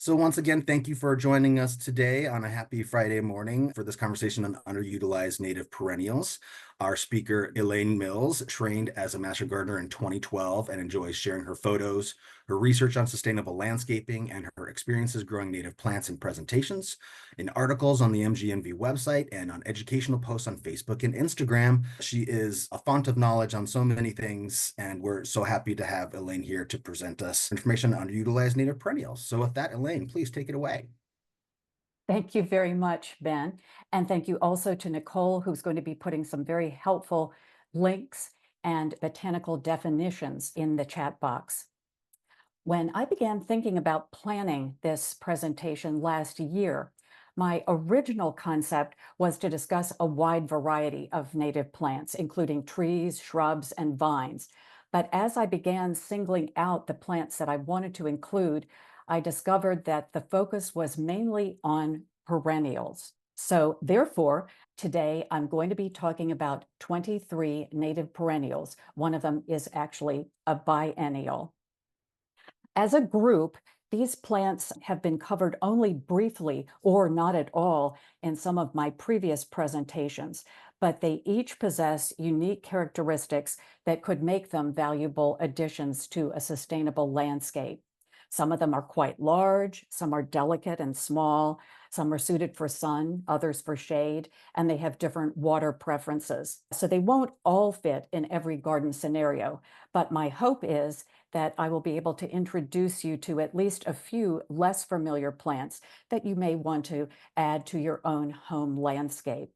So once again, thank you for joining us today on a happy Friday morning for this conversation on underutilized native perennials. Our speaker, Elaine Mills, trained as a master gardener in 2012 and enjoys sharing her photos, her research on sustainable landscaping, and her experiences growing native plants in presentations, in articles on the MGNV website, and on educational posts on Facebook and Instagram. She is a font of knowledge on so many things, and we're so happy to have Elaine here to present us information on underutilized native perennials. So with that, Elaine, please take it away. Thank you very much, Ben. And thank you also to Nicole, who's going to be putting some very helpful links and botanical definitions in the chat box. When I began thinking about planning this presentation last year, my original concept was to discuss a wide variety of native plants, including trees, shrubs, and vines. But as I began singling out the plants that I wanted to include, I discovered that the focus was mainly on perennials. So therefore, today I'm going to be talking about 23 native perennials. One of them is actually a biennial. As a group, these plants have been covered only briefly or not at all in some of my previous presentations, but they each possess unique characteristics that could make them valuable additions to a sustainable landscape. Some of them are quite large, some are delicate and small, some are suited for sun, others for shade, and they have different water preferences. So they won't all fit in every garden scenario, but my hope is that I will be able to introduce you to at least a few less familiar plants that you may want to add to your own home landscape.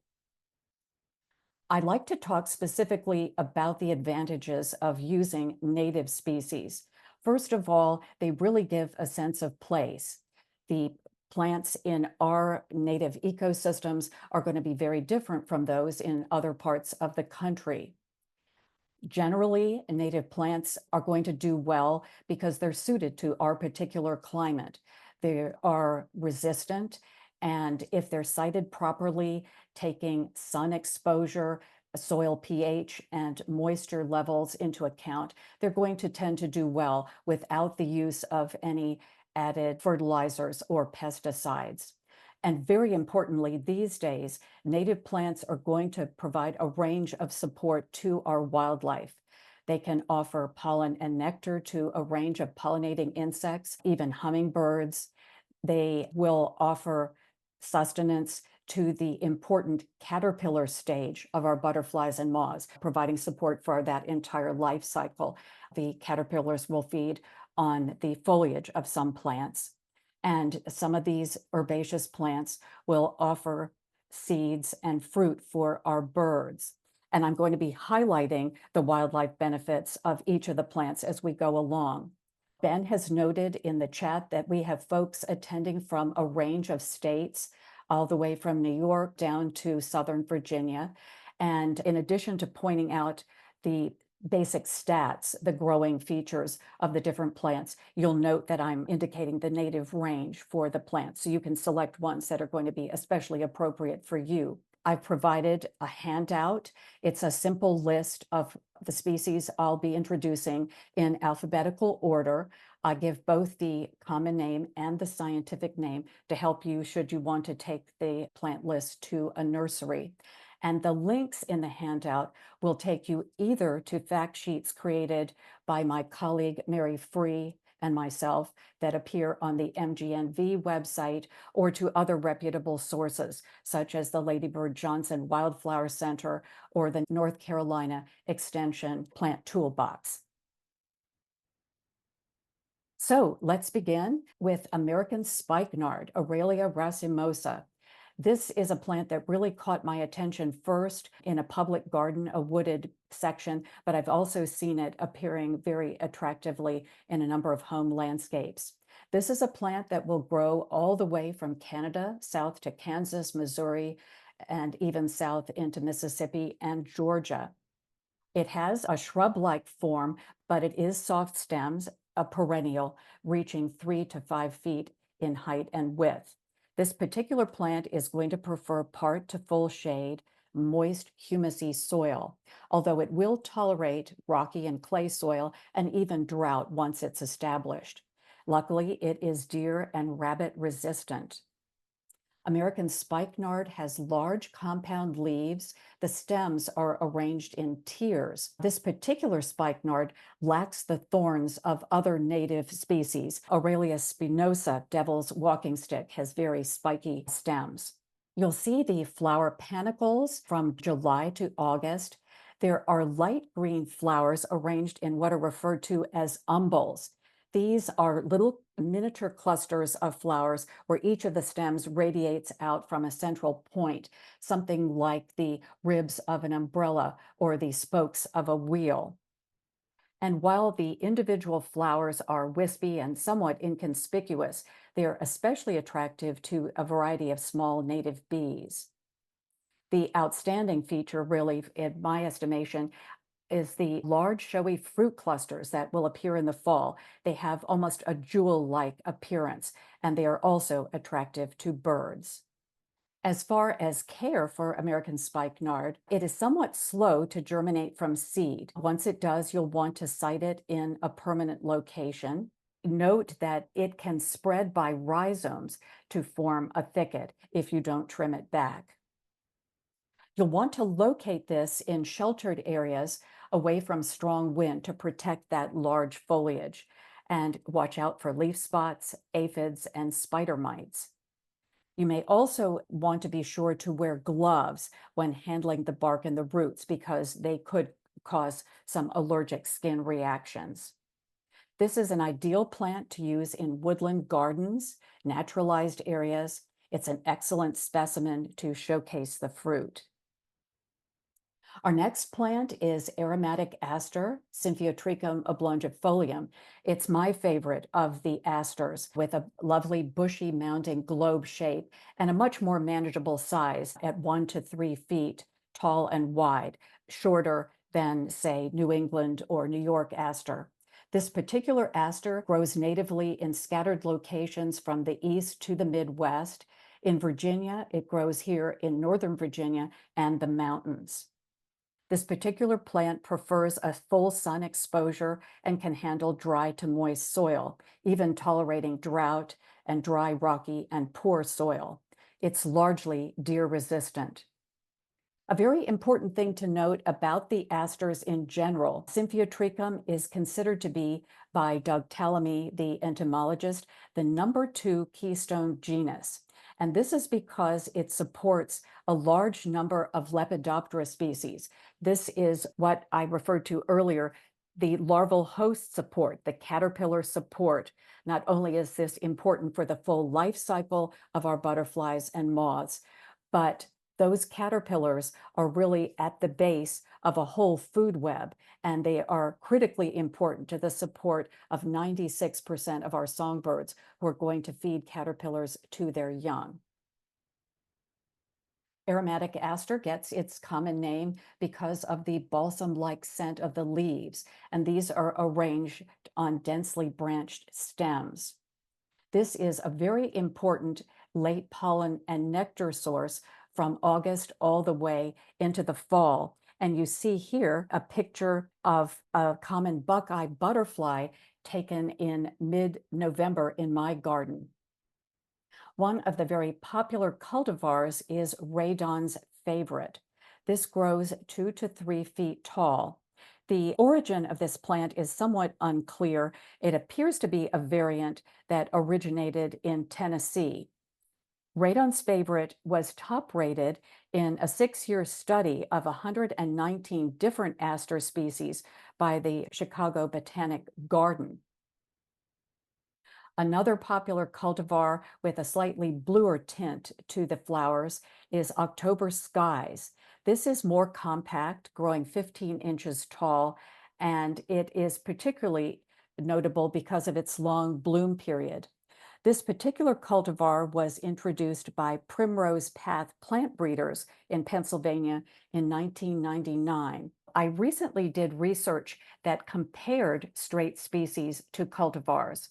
I'd like to talk specifically about the advantages of using native species. First of all, they really give a sense of place. The plants in our native ecosystems are going to be very different from those in other parts of the country. Generally, native plants are going to do well because they're suited to our particular climate. They are resistant, and if they're sited properly, taking sun exposure, soil pH, and moisture levels into account, they're going to tend to do well without the use of any added fertilizers or pesticides. And very importantly, these days, native plants are going to provide a range of support to our wildlife. They can offer pollen and nectar to a range of pollinating insects, even hummingbirds. They will offer sustenance to the important caterpillar stage of our butterflies and moths, providing support for that entire life cycle. The caterpillars will feed on the foliage of some plants. And some of these herbaceous plants will offer seeds and fruit for our birds. And I'm going to be highlighting the wildlife benefits of each of the plants as we go along. Ben has noted in the chat that we have folks attending from a range of states, all the way from New York down to Southern Virginia. And in addition to pointing out the basic stats, the growing features of the different plants, you'll note that I'm indicating the native range for the plants. So you can select ones that are going to be especially appropriate for you. I've provided a handout. It's a simple list of the species I'll be introducing in alphabetical order. I give both the common name and the scientific name to help you should you want to take the plant list to a nursery. And the links in the handout will take you either to fact sheets created by my colleague Mary Free and myself that appear on the MGNV website, or to other reputable sources, such as the Lady Bird Johnson Wildflower Center or the North Carolina Extension Plant Toolbox. So let's begin with American Spikenard, Aurelia racemosa. This is a plant that really caught my attention first in a public garden, a wooded section, but I've also seen it appearing very attractively in a number of home landscapes. This is a plant that will grow all the way from Canada south to Kansas, Missouri, and even south into Mississippi and Georgia. It has a shrub-like form, but it is soft stems, a perennial, reaching 3 to 5 feet in height and width. This particular plant is going to prefer part to full shade, moist, humusy soil, although it will tolerate rocky and clay soil and even drought once it's established. Luckily, it is deer and rabbit resistant. American spikenard has large compound leaves. The stems are arranged in tiers. This particular spikenard lacks the thorns of other native species. Aurelia spinosa, devil's walking stick, has very spiky stems. You'll see the flower panicles from July to August. There are light green flowers arranged in what are referred to as umbels. These are little miniature clusters of flowers where each of the stems radiates out from a central point, something like the ribs of an umbrella or the spokes of a wheel. And while the individual flowers are wispy and somewhat inconspicuous, they are especially attractive to a variety of small native bees. The outstanding feature, really, in my estimation, is the large showy fruit clusters that will appear in the fall. They have almost a jewel-like appearance, and they are also attractive to birds. As far as care for American spikenard, it is somewhat slow to germinate from seed. Once it does, you'll want to site it in a permanent location. Note that it can spread by rhizomes to form a thicket if you don't trim it back. You'll want to locate this in sheltered areas away from strong wind to protect that large foliage, and watch out for leaf spots, aphids, and spider mites. You may also want to be sure to wear gloves when handling the bark and the roots because they could cause some allergic skin reactions. This is an ideal plant to use in woodland gardens, naturalized areas. It's an excellent specimen to showcase the fruit. Our next plant is aromatic aster, Symphyotrichum oblongifolium. It's my favorite of the asters, with a lovely bushy mounding globe shape and a much more manageable size at 1 to 3 feet tall and wide, shorter than, say, New England or New York aster. This particular aster grows natively in scattered locations from the east to the Midwest. In Virginia, it grows here in Northern Virginia and the mountains. This particular plant prefers a full sun exposure and can handle dry to moist soil, even tolerating drought and dry, rocky, and poor soil. It's largely deer resistant. A very important thing to note about the asters in general, Symphyotrichum is considered to be, by Doug Tallamy, the entomologist, the #2 keystone genus. And this is because it supports a large number of Lepidoptera species. This is what I referred to earlier, the larval host support, the caterpillar support. Not only is this important for the full life cycle of our butterflies and moths, but those caterpillars are really at the base of a whole food web, and they are critically important to the support of 96% of our songbirds who are going to feed caterpillars to their young. Aromatic aster gets its common name because of the balsam-like scent of the leaves, and these are arranged on densely branched stems. This is a very important late pollen and nectar source from August all the way into the fall. And you see here a picture of a common buckeye butterfly taken in mid-November in my garden. One of the very popular cultivars is radon's favorite. This grows 2 to 3 feet tall. The origin of this plant is somewhat unclear. It appears to be a variant that originated in Tennessee. Radon's favorite was top rated in a 6-year study of 119 different aster species by the Chicago Botanic Garden. Another popular cultivar with a slightly bluer tint to the flowers is October Skies. This is more compact, growing 15 inches tall, and it is particularly notable because of its long bloom period. This particular cultivar was introduced by Primrose Path plant breeders in Pennsylvania in 1999. I recently did research that compared straight species to cultivars.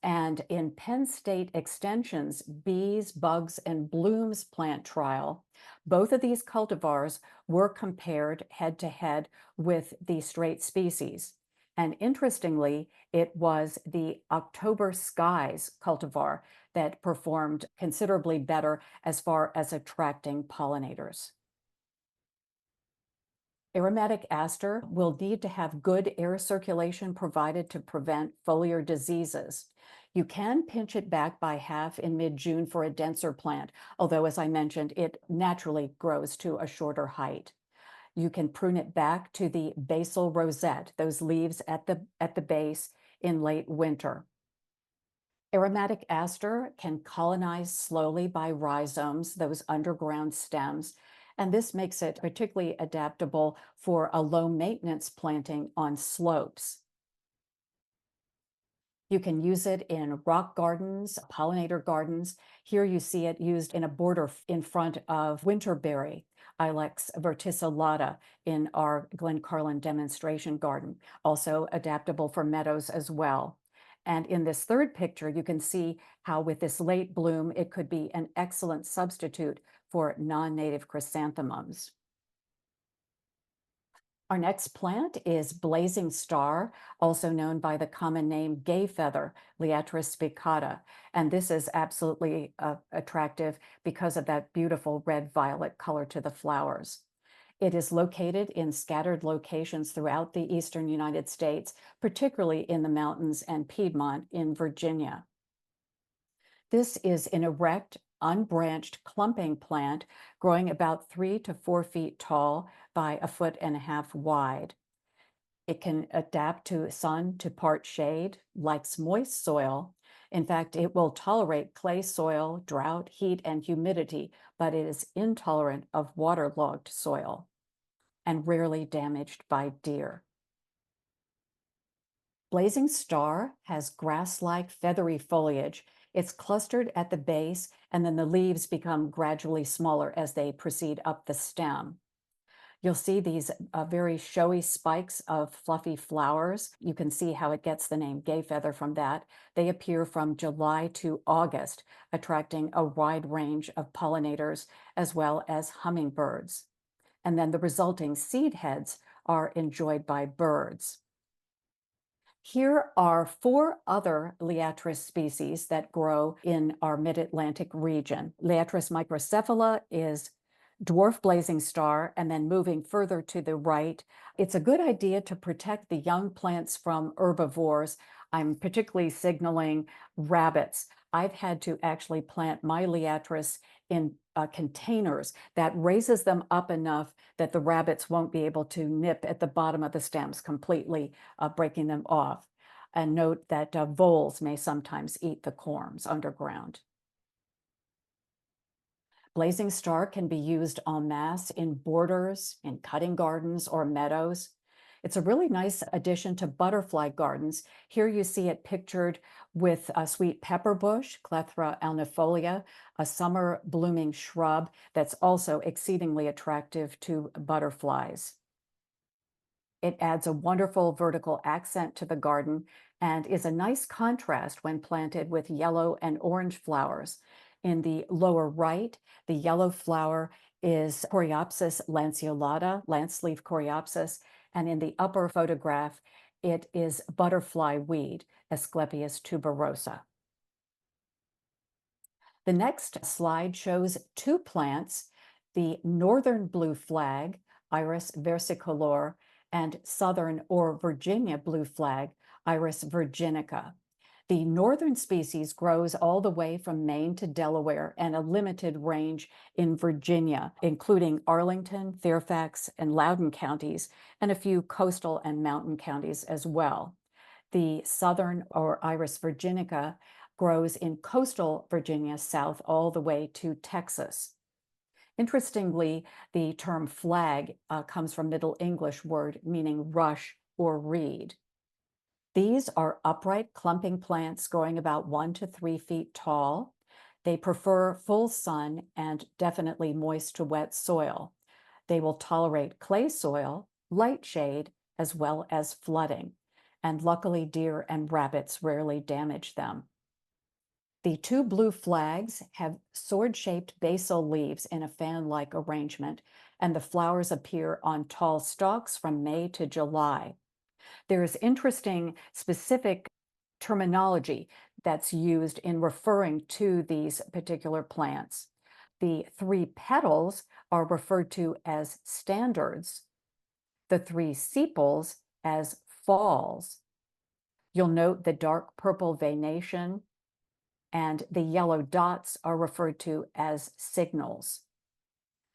And in Penn State Extension's Bees, Bugs, and Blooms plant trial, both of these cultivars were compared head to head with the straight species. And interestingly, it was the October Skies cultivar that performed considerably better as far as attracting pollinators. Aromatic aster will need to have good air circulation provided to prevent foliar diseases. You can pinch it back by half in mid-June for a denser plant, although, as I mentioned, it naturally grows to a shorter height. You can prune it back to the basal rosette, those leaves at the base, in late winter. Aromatic aster can colonize slowly by rhizomes, those underground stems, and this makes it particularly adaptable for a low maintenance planting on slopes. You can use it in rock gardens, pollinator gardens. Here you see it used in a border in front of winterberry, Ilex verticillata, in our Glencarlin demonstration garden, also adaptable for meadows as well. And in this third picture, you can see how with this late bloom, it could be an excellent substitute for non-native chrysanthemums. Our next plant is blazing star, also known by the common name gay feather, Liatris spicata. And this is absolutely attractive because of that beautiful red-violet color to the flowers. It is located in scattered locations throughout the eastern United States, particularly in the mountains and Piedmont in Virginia. This is an erect, unbranched clumping plant growing about 3 to 4 feet tall by 1.5 feet wide. It can adapt to sun to part shade, likes moist soil. In fact, it will tolerate clay soil, drought, heat, and humidity, but it is intolerant of waterlogged soil and rarely damaged by deer. Blazing star has grass-like feathery foliage. It's clustered at the base, and then the leaves become gradually smaller as they proceed up the stem. You'll see these very showy spikes of fluffy flowers. You can see how it gets the name gay feather from that. They appear from July to August, attracting a wide range of pollinators as well as hummingbirds. And then the resulting seed heads are enjoyed by birds. Here are 4 other Liatris species that grow in our mid-Atlantic region. Liatris microcephala is dwarf blazing star, and then moving further to the right, it's a good idea to protect the young plants from herbivores. I'm particularly signaling rabbits. I've had to actually plant my Liatris in containers that raises them up enough that the rabbits won't be able to nip at the bottom of the stems, completely breaking them off. And note that voles may sometimes eat the corms underground. Blazing star can be used en masse in borders, in cutting gardens, or meadows. It's a really nice addition to butterfly gardens. Here you see it pictured with a sweet pepper bush, Clethra alnifolia, a summer blooming shrub that's also exceedingly attractive to butterflies. It adds a wonderful vertical accent to the garden and is a nice contrast when planted with yellow and orange flowers. In the lower right, the yellow flower is Coreopsis lanceolata, lance leaf Coreopsis, and in the upper photograph, it is butterfly weed, Asclepias tuberosa. The next slide shows 2 plants, the northern blue flag, Iris versicolor, and southern or Virginia blue flag, Iris virginica. The northern species grows all the way from Maine to Delaware and a limited range in Virginia, including Arlington, Fairfax, and Loudoun counties, and a few coastal and mountain counties as well. The southern or Iris virginica grows in coastal Virginia south all the way to Texas. Interestingly, the term flag comes from Middle English word meaning rush or reed. These are upright clumping plants growing about 1 to 3 feet tall. They prefer full sun and definitely moist to wet soil. They will tolerate clay soil, light shade, as well as flooding. And luckily, deer and rabbits rarely damage them. The 2 blue flags have sword-shaped basal leaves in a fan-like arrangement, and the flowers appear on tall stalks from May to July. There's interesting specific terminology that's used in referring to these particular plants. The three petals are referred to as standards, the three sepals as falls. You'll note the dark purple veination and the yellow dots are referred to as signals.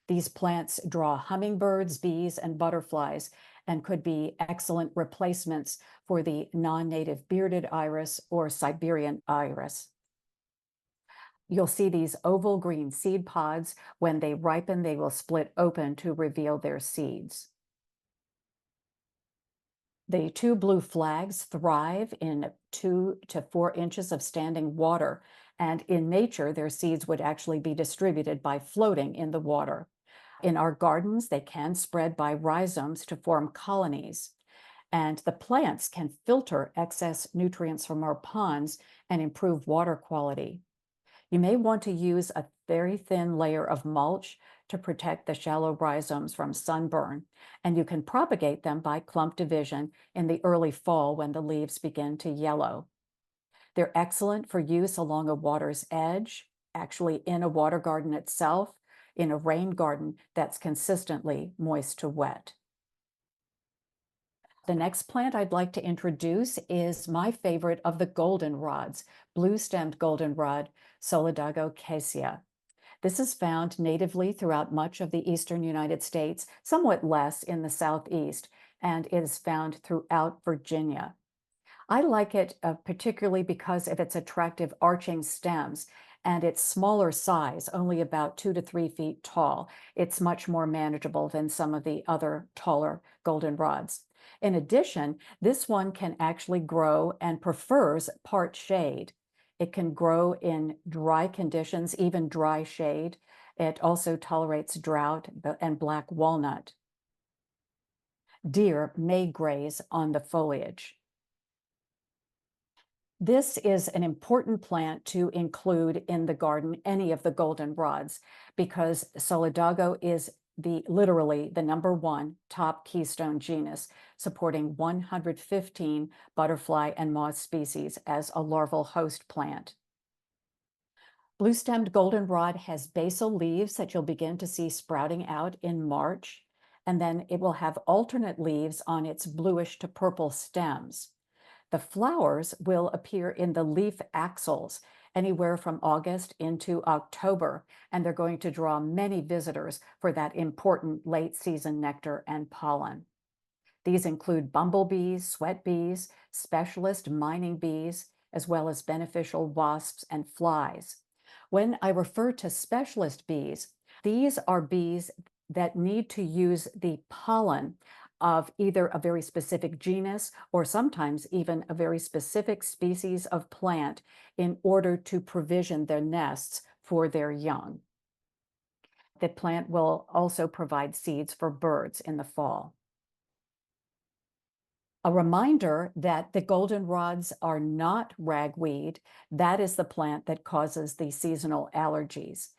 These plants draw hummingbirds, bees, and butterflies and could be excellent replacements for the non-native bearded iris or Siberian iris. You'll see these oval green seed pods. When they ripen, they will split open to reveal their seeds. The two blue flags thrive in 2 to 4 inches of standing water, and in nature, their seeds would actually be distributed by floating in the water. In our gardens, they can spread by rhizomes to form colonies, and the plants can filter excess nutrients from our ponds and improve water quality. You may want to use a very thin layer of mulch to protect the shallow rhizomes from sunburn, and you can propagate them by clump division in the early fall when the leaves begin to yellow. They're excellent for use along a water's edge, actually in a water garden itself, in a rain garden that's consistently moist to wet. The next plant I'd like to introduce is my favorite of the goldenrods, blue-stemmed goldenrod, Solidago cassia. This is found natively throughout much of the eastern United States, somewhat less in the southeast, and it is found throughout Virginia. I like it particularly because of its attractive arching stems and its smaller size, only about 2 to 3 feet tall. It's much more manageable than some of the other taller goldenrods. In addition, this one can actually grow and prefers part shade. It can grow in dry conditions, even dry shade. It also tolerates drought and black walnut. Deer may graze on the foliage. This is an important plant to include in the garden, any of the goldenrods, because Solidago is literally the #1 top keystone genus, supporting 115 butterfly and moth species as a larval host plant. Blue-stemmed goldenrod has basal leaves that you'll begin to see sprouting out in March, and then it will have alternate leaves on its bluish to purple stems. The flowers will appear in the leaf axils anywhere from August into October, and they're going to draw many visitors for that important late season nectar and pollen. These include bumblebees, sweat bees, specialist mining bees, as well as beneficial wasps and flies. When I refer to specialist bees, these are bees that need to use the pollen of either a very specific genus or sometimes even a very specific species of plant in order to provision their nests for their young. The plant will also provide seeds for birds in the fall. A reminder that the goldenrods are not ragweed. That is the plant that causes the seasonal allergies.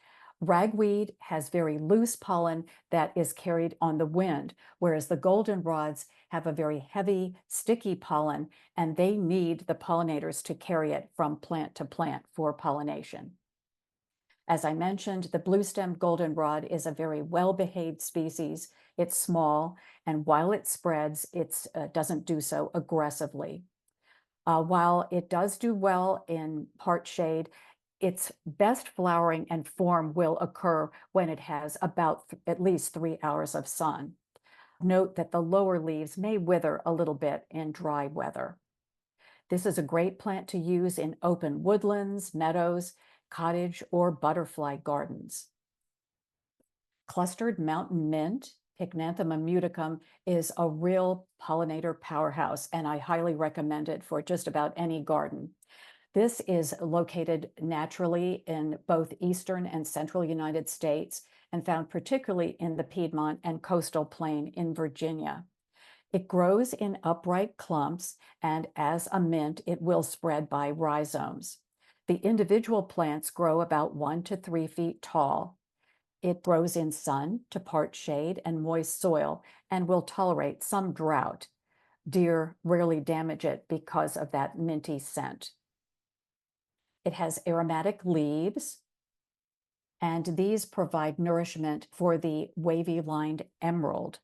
Ragweed has very loose pollen that is carried on the wind, whereas the goldenrods have a very heavy, sticky pollen, and they need the pollinators to carry it from plant to plant for pollination. As I mentioned, the blue-stemmed goldenrod is a very well-behaved species. It's small, and while it spreads, it doesn't do so aggressively. While it does do well in part shade, its best flowering and form will occur when it has about at least 3 hours of sun. Note that the lower leaves may wither a little bit in dry weather. This is a great plant to use in open woodlands, meadows, cottage, or butterfly gardens. Clustered mountain mint, Pycnanthemum muticum, is a real pollinator powerhouse, and I highly recommend it for just about any garden. This is located naturally in both eastern and central United States and found particularly in the Piedmont and coastal plain in Virginia. It grows in upright clumps, and as a mint, it will spread by rhizomes. The individual plants grow about 1 to 3 feet tall. It grows in sun to part shade and moist soil and will tolerate some drought. Deer rarely damage it because of that minty scent. It has aromatic leaves, and these provide nourishment for the wavy-lined emerald.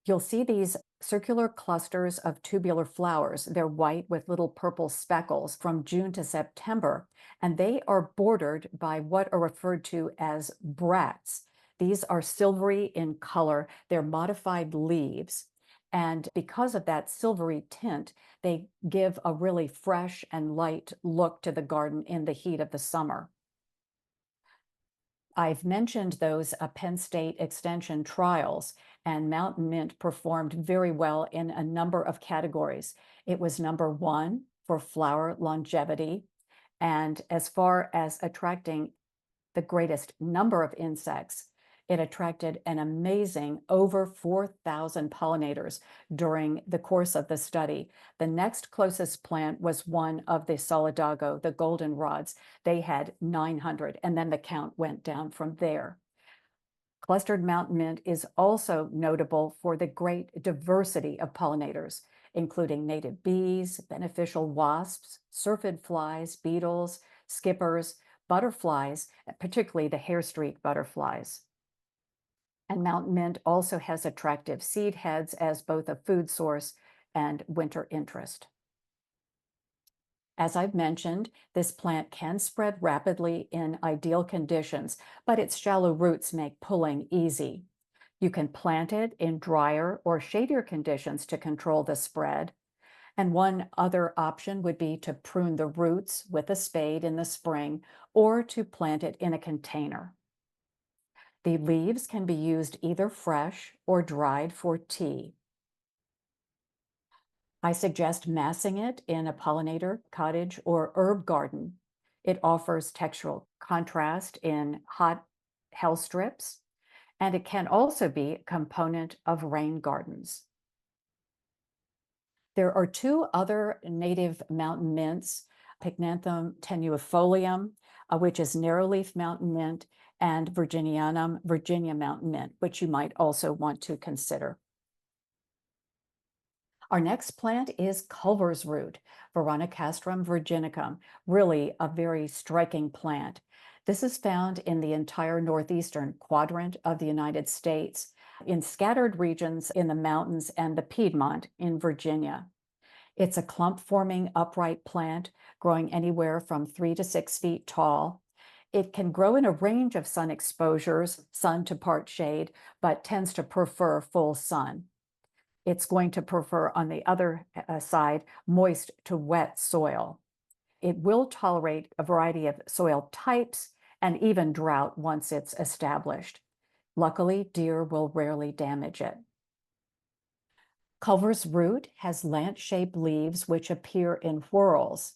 You'll see these circular clusters of tubular flowers. They're white with little purple speckles from June to September, and they are bordered by what are referred to as bracts. These are silvery in color. They're modified leaves. And because of that silvery tint, they give a really fresh and light look to the garden in the heat of the summer. I've mentioned those Penn State Extension trials, and Mountain Mint performed very well in a number of categories. It was number one for flower longevity, and as far as attracting the greatest number of insects, it attracted an amazing over 4,000 pollinators during the course of the study. The next closest plant was one of the solidago, the goldenrods. They had 900, and then the count went down from there. Clustered mountain mint is also notable for the great diversity of pollinators, including native bees, beneficial wasps, syrphid flies, beetles, skippers, butterflies, particularly the hair streak butterflies. And mountain mint also has attractive seed heads as both a food source and winter interest. As I've mentioned, this plant can spread rapidly in ideal conditions, but its shallow roots make pulling easy. You can plant it in drier or shadier conditions to control the spread. And one other option would be to prune the roots with a spade in the spring or to plant it in a container. The leaves can be used either fresh or dried for tea. I suggest massing it in a pollinator, cottage, or herb garden. It offers textural contrast in hot hell strips, and it can also be a component of rain gardens. There are two other native mountain mints, Pycnanthum tenuifolium, which is narrowleaf mountain mint, and Virginianum, Virginia mountain mint, which you might also want to consider. Our next plant is Culver's root, Veronicastrum virginicum, really a very striking plant. This is found in the entire northeastern quadrant of the United States, in scattered regions in the mountains and the Piedmont in Virginia. It's a clump-forming upright plant growing anywhere from 3 to 6 feet tall. It can grow in a range of sun exposures, sun to part shade, but tends to prefer full sun. It's going to prefer, on the other side, moist to wet soil. It will tolerate a variety of soil types and even drought once it's established. Luckily, deer will rarely damage it. Culver's root has lance-shaped leaves which appear in whorls,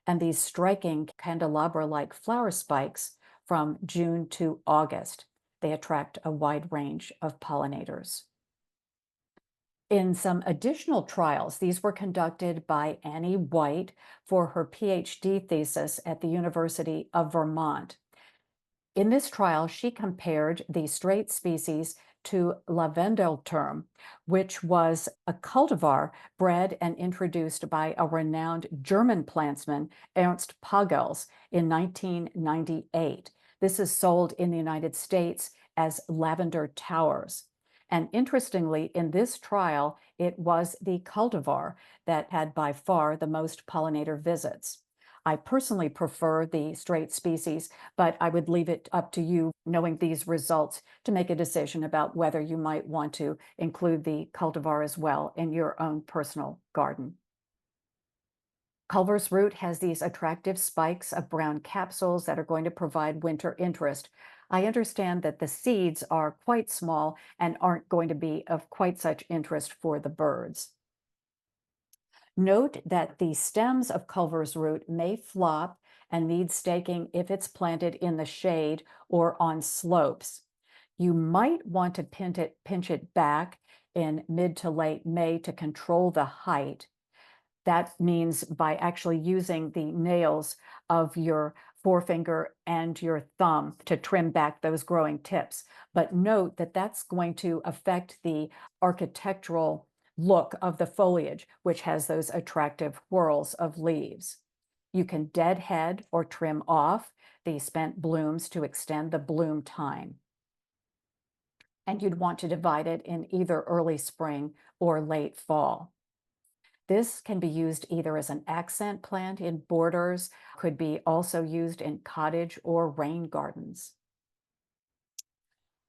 and these striking candelabra-like flower spikes from June to August. They attract a wide range of pollinators. In some additional trials, these were conducted by Annie White for her PhD thesis at the University of Vermont. In this trial, she compared the straight species to Lavendelturm, which was a cultivar bred and introduced by a renowned German plantsman, Ernst Pagels, in 1998. This is sold in the United States as lavender towers. And interestingly, in this trial, it was the cultivar that had by far the most pollinator visits. I personally prefer the straight species, but I would leave it up to you, knowing these results, to make a decision about whether you might want to include the cultivar as well in your own personal garden. Culver's root has these attractive spikes of brown capsules that are going to provide winter interest. I understand that the seeds are quite small and aren't going to be of quite such interest for the birds. Note that the stems of Culver's root may flop and need staking if it's planted in the shade or on slopes. You might want to pinch it back in mid to late May to control the height. That means by actually using the nails of your forefinger and your thumb to trim back those growing tips. But note that that's going to affect the architectural look of the foliage, which has those attractive whorls of leaves. You can deadhead or trim off the spent blooms to extend the bloom time. And you'd want to divide it in either early spring or late fall. This can be used either as an accent plant in borders, could be also used in cottage or rain gardens.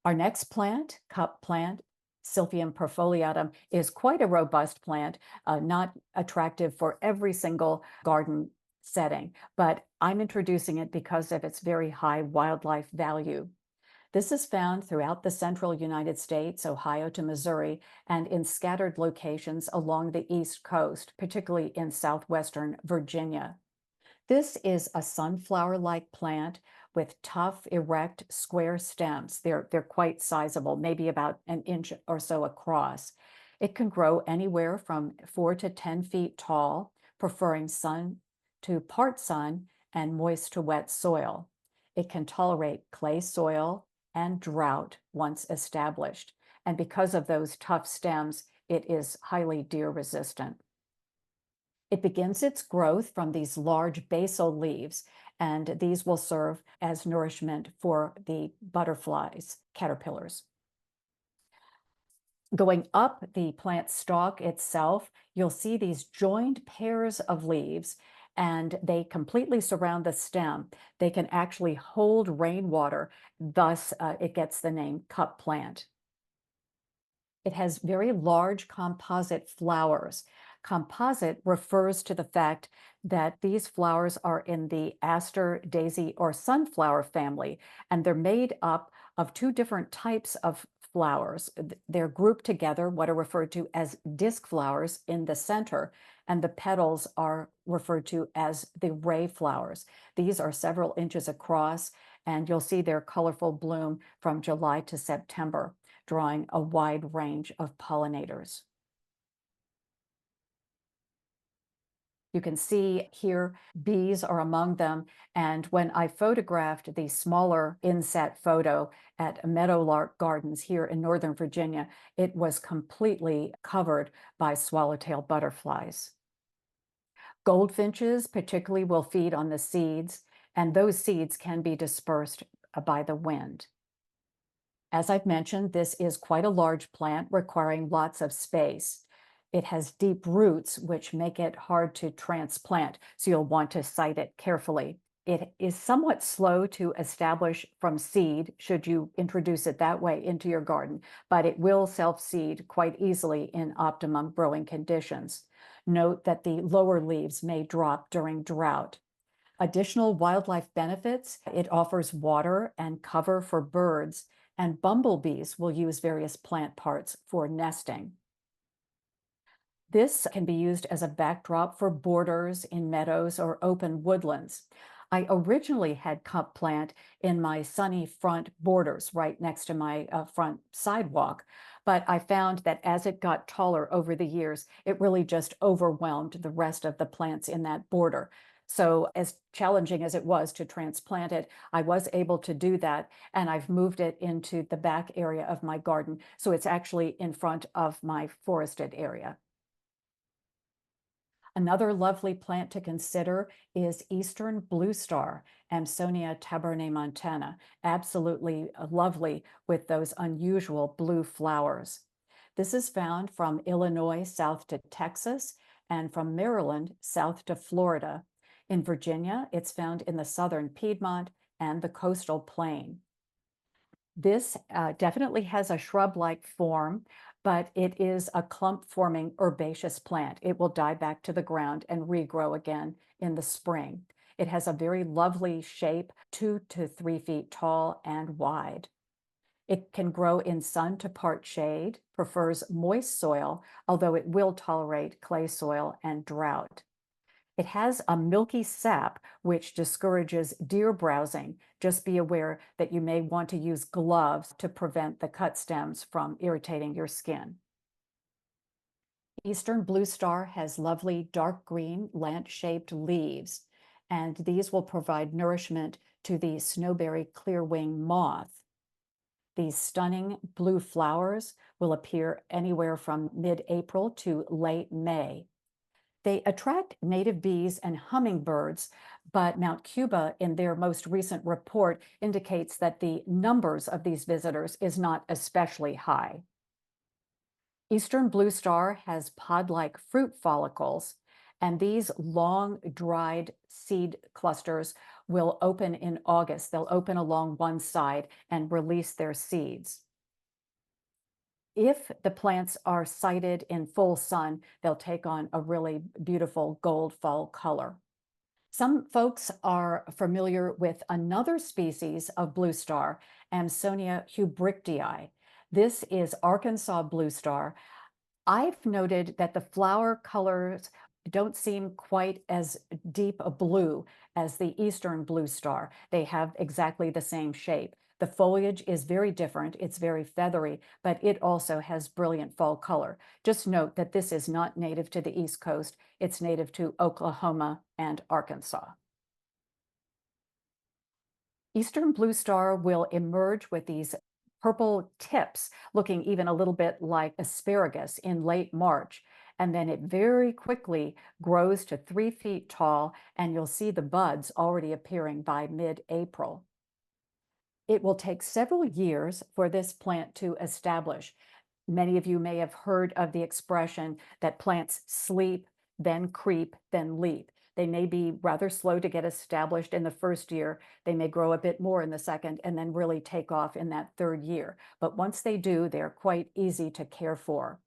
Our next plant, cup plant, Silphium perfoliatum, is quite a robust plant, not attractive for every single garden setting, but I'm introducing it because of its very high wildlife value. This is found throughout the central United States, Ohio to Missouri, and in scattered locations along the East Coast, particularly in southwestern Virginia. This is a sunflower-like plant with tough, erect, square stems. They're quite sizable, maybe about an inch or so across. It can grow anywhere from 4 to 10 feet tall, preferring sun to part sun and moist to wet soil. It can tolerate clay soil and drought once established. And because of those tough stems, it is highly deer resistant. It begins its growth from these large basal leaves, and these will serve as nourishment for the butterflies, caterpillars. Going up the plant stalk itself, you'll see these joined pairs of leaves, and they completely surround the stem. They can actually hold rainwater, thus it gets the name cup plant. It has very large composite flowers. Composite refers to the fact that these flowers are in the aster, daisy, or sunflower family, and they're made up of two different types of flowers. They're grouped together, what are referred to as disc flowers in the center, and the petals are referred to as the ray flowers. These are several inches across, and you'll see their colorful bloom from July to September, drawing a wide range of pollinators. You can see here bees are among them, and when I photographed the smaller inset photo at Meadowlark Gardens here in Northern Virginia, it was completely covered by swallowtail butterflies. Goldfinches particularly will feed on the seeds, and those seeds can be dispersed by the wind. As I've mentioned, this is quite a large plant requiring lots of space. It has deep roots, which make it hard to transplant, so you'll want to site it carefully. It is somewhat slow to establish from seed, should you introduce it that way into your garden, but it will self-seed quite easily in optimum growing conditions. Note that the lower leaves may drop during drought. Additional wildlife benefits, it offers water and cover for birds, and bumblebees will use various plant parts for nesting. This can be used as a backdrop for borders in meadows or open woodlands. I originally had cup plant in my sunny front borders right next to my front sidewalk, but I found that as it got taller over the years, it really just overwhelmed the rest of the plants in that border. So as challenging as it was to transplant it, I was able to do that, and I've moved it into the back area of my garden, so it's actually in front of my forested area. Another lovely plant to consider is Eastern Blue Star, Amsonia tabernaemontana. Absolutely lovely with those unusual blue flowers. This is found from Illinois south to Texas and from Maryland south to Florida. In Virginia, it's found in the southern Piedmont and the coastal plain. This definitely has a shrub-like form, but it is a clump-forming herbaceous plant. It will die back to the ground and regrow again in the spring. It has a very lovely shape, 2 to 3 feet tall and wide. It can grow in sun to part shade, prefers moist soil, although it will tolerate clay soil and drought. It has a milky sap, which discourages deer browsing. Just be aware that you may want to use gloves to prevent the cut stems from irritating your skin. Eastern Blue Star has lovely dark green lance-shaped leaves, and these will provide nourishment to the snowberry clearwing moth. These stunning blue flowers will appear anywhere from mid-April to late May. They attract native bees and hummingbirds, but Mount Cuba, in their most recent report, indicates that the numbers of these visitors is not especially high. Eastern blue star has pod-like fruit follicles, and these long dried seed clusters will open in August. They'll open along one side and release their seeds. If the plants are sited in full sun, they'll take on a really beautiful gold fall color. Some folks are familiar with another species of blue star, Amsonia hubrichtii. This is Arkansas blue star. I've noted that the flower colors don't seem quite as deep a blue as the eastern blue star. They have exactly the same shape. The foliage is very different. It's very feathery, but it also has brilliant fall color. Just note that this is not native to the East Coast. It's native to Oklahoma and Arkansas. Eastern blue star will emerge with these purple tips, looking even a little bit like asparagus in late March. And then it very quickly grows to 3 feet tall, and you'll see the buds already appearing by mid-April. It will take several years for this plant to establish. Many of you may have heard of the expression that plants sleep, then creep, then leap. They may be rather slow to get established in the first year. They may grow a bit more in the second and then really take off in that third year. But once they do, they're quite easy to care for.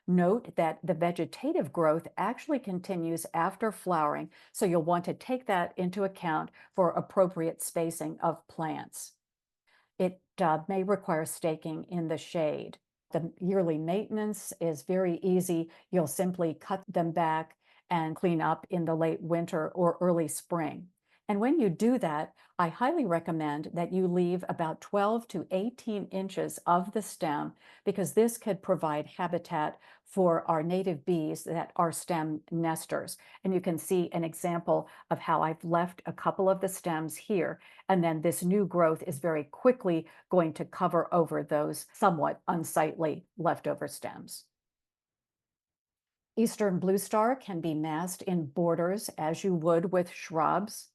Note that the vegetative growth actually continues after flowering, so you'll want to take that into account for appropriate spacing of plants. It may require staking in the shade. The yearly maintenance is very easy. You'll simply cut them back and clean up in the late winter or early spring. And when you do that, I highly recommend that you leave about 12 to 18 inches of the stem, because this could provide habitat for our native bees that are stem nesters. And you can see an example of how I've left a couple of the stems here, and then this new growth is very quickly going to cover over those somewhat unsightly leftover stems. Eastern blue star can be massed in borders as you would with shrubs.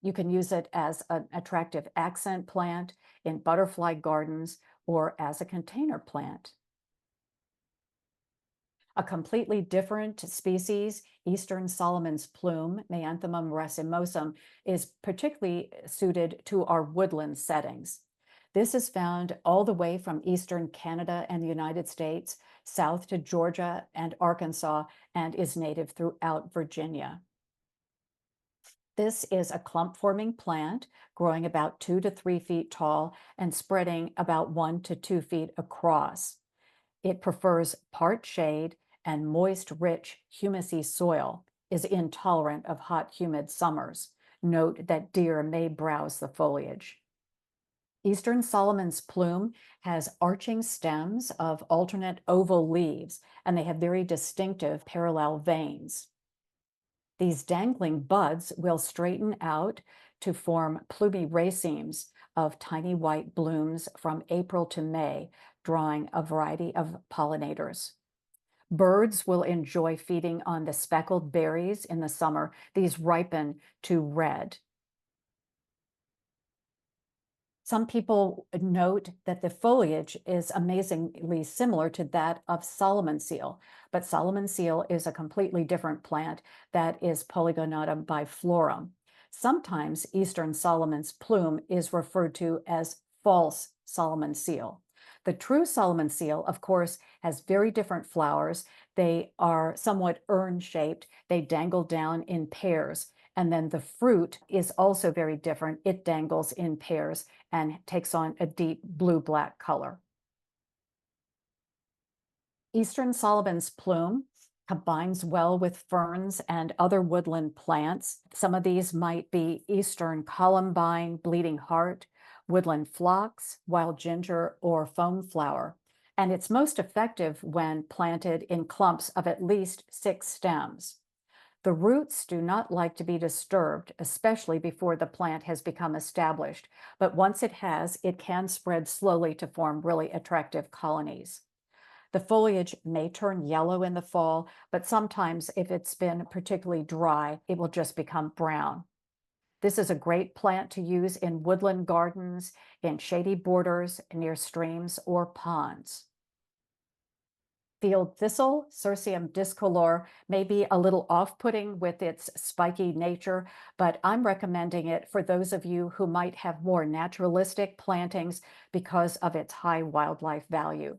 You can use it as an attractive accent plant in butterfly gardens or as a container plant. A completely different species, Eastern Solomon's plume, Meanthemum racemosum, is particularly suited to our woodland settings. This is found all the way from eastern Canada and the United States, south to Georgia and Arkansas, and is native throughout Virginia. This is a clump-forming plant growing about 2 to 3 feet tall and spreading about 1 to 2 feet across. It prefers part shade and moist, rich, humusy soil, is intolerant of hot, humid summers. Note that deer may browse the foliage. Eastern Solomon's plume has arching stems of alternate oval leaves, and they have very distinctive parallel veins. These dangling buds will straighten out to form plumy racemes of tiny white blooms from April to May, drawing a variety of pollinators. Birds will enjoy feeding on the speckled berries in the summer. These ripen to red. Some people note that the foliage is amazingly similar to that of Solomon seal, but Solomon seal is a completely different plant that is Polygonatum biflorum. Sometimes Eastern Solomon's plume is referred to as false Solomon seal. The true Solomon seal, of course, has very different flowers. They are somewhat urn-shaped. They dangle down in pairs. And then the fruit is also very different. It dangles in pairs and takes on a deep blue-black color. Eastern Solomon's plume combines well with ferns and other woodland plants. Some of these might be Eastern columbine, bleeding heart, woodland phlox, wild ginger, or foam flower. And it's most effective when planted in clumps of at least 6 stems. The roots do not like to be disturbed, especially before the plant has become established, but once it has, it can spread slowly to form really attractive colonies. The foliage may turn yellow in the fall, but sometimes if it's been particularly dry, it will just become brown. This is a great plant to use in woodland gardens, in shady borders, near streams or ponds. Field thistle, Cirsium discolor, may be a little off-putting with its spiky nature, but I'm recommending it for those of you who might have more naturalistic plantings because of its high wildlife value.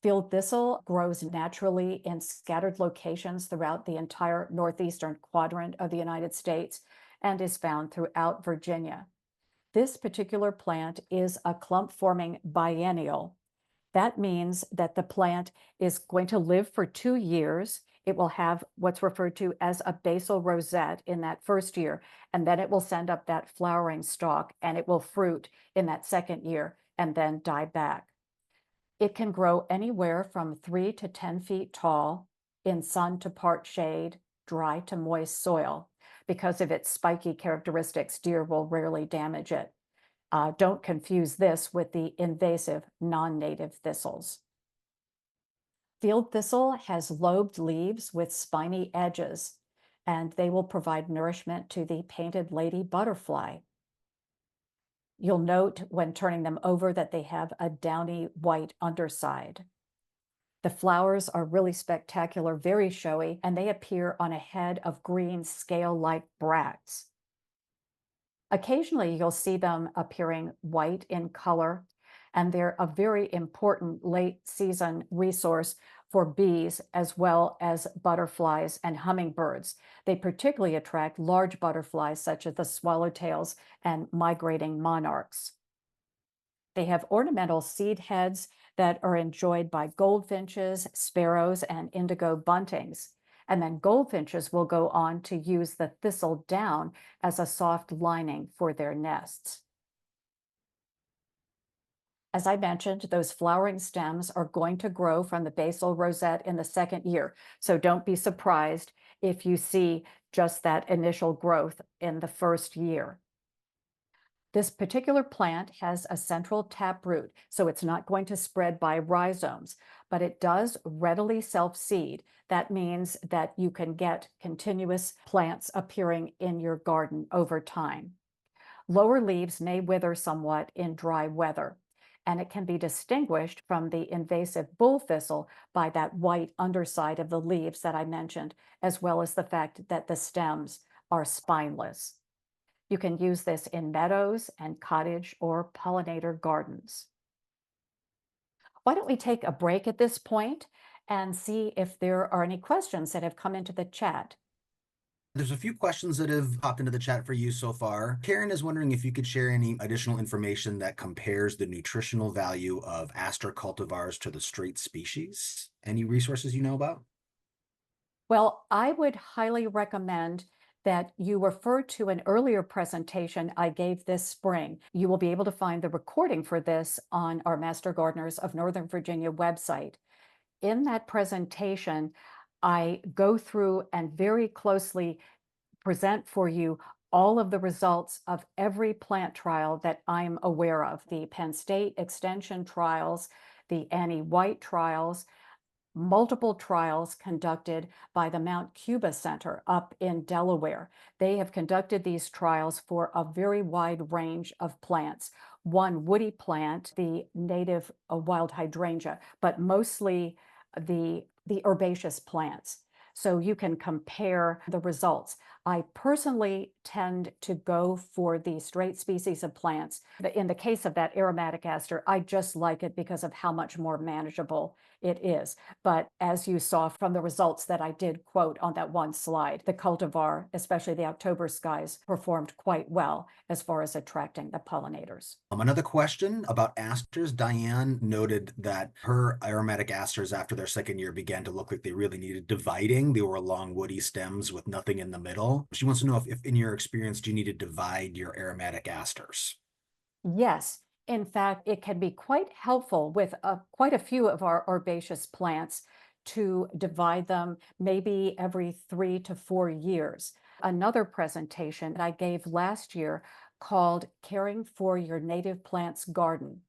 Field thistle grows naturally in scattered locations throughout the entire northeastern quadrant of the United States and is found throughout Virginia. This particular plant is a clump-forming biennial. That means that the plant is going to live for 2 years. It will have what's referred to as a basal rosette in that first year, and then it will send up that flowering stalk and it will fruit in that second year and then die back. It can grow anywhere from 3 to 10 feet tall in sun to part shade, dry to moist soil. Because of its spiky characteristics, deer will rarely damage it. Don't confuse this with the invasive non-native thistles. Field thistle has lobed leaves with spiny edges, and they will provide nourishment to the painted lady butterfly. You'll note when turning them over that they have a downy white underside. The flowers are really spectacular, very showy, and they appear on a head of green scale-like bracts. Occasionally, you'll see them appearing white in color, and they're a very important late season resource for bees as well as butterflies and hummingbirds. They particularly attract large butterflies such as the swallowtails and migrating monarchs. They have ornamental seed heads that are enjoyed by goldfinches, sparrows, and indigo buntings. And then goldfinches will go on to use the thistle down as a soft lining for their nests. As I mentioned, those flowering stems are going to grow from the basal rosette in the second year. So don't be surprised if you see just that initial growth in the first year. This particular plant has a central taproot, so it's not going to spread by rhizomes, but it does readily self-seed. That means that you can get continuous plants appearing in your garden over time. Lower leaves may wither somewhat in dry weather, and it can be distinguished from the invasive bull thistle by that white underside of the leaves that I mentioned, as well as the fact that the stems are spineless. You can use this in meadows and cottage or pollinator gardens. Why don't we take a break at this point and see if there are any questions that have come into the chat? There's a few questions that have popped into the chat for you so far. Karen is wondering if you could share any additional information that compares the nutritional value of aster cultivars to the straight species. Any resources you know about? Well, I would highly recommend that you refer to an earlier presentation I gave this spring. You will be able to find the recording for this on our Master Gardeners of Northern Virginia website. In that presentation, I go through and very closely present for you all of the results of every plant trial that I'm aware of, the Penn State Extension trials, the Annie White trials, multiple trials conducted by the Mount Cuba Center up in Delaware. They have conducted these trials for a very wide range of plants. One woody plant, the native wild hydrangea, but mostly the herbaceous plants. So you can compare the results. I personally tend to go for the straight species of plants. In the case of that aromatic aster, I just like it because of how much more manageable it is. But as you saw from the results that I did quote on that one slide, the cultivar, especially the October skies, performed quite well as far as attracting the pollinators. Another question about asters. Diane noted that her aromatic asters after their second year began to look like they really needed dividing. They were long woody stems with nothing in the middle. She wants to know if in your experience, do you need to divide your aromatic asters? Yes, in fact, it can be quite helpful with quite a few of our herbaceous plants to divide them maybe every 3 to 4 years. Another presentation that I gave last year called Caring for Your Native Plants Garden.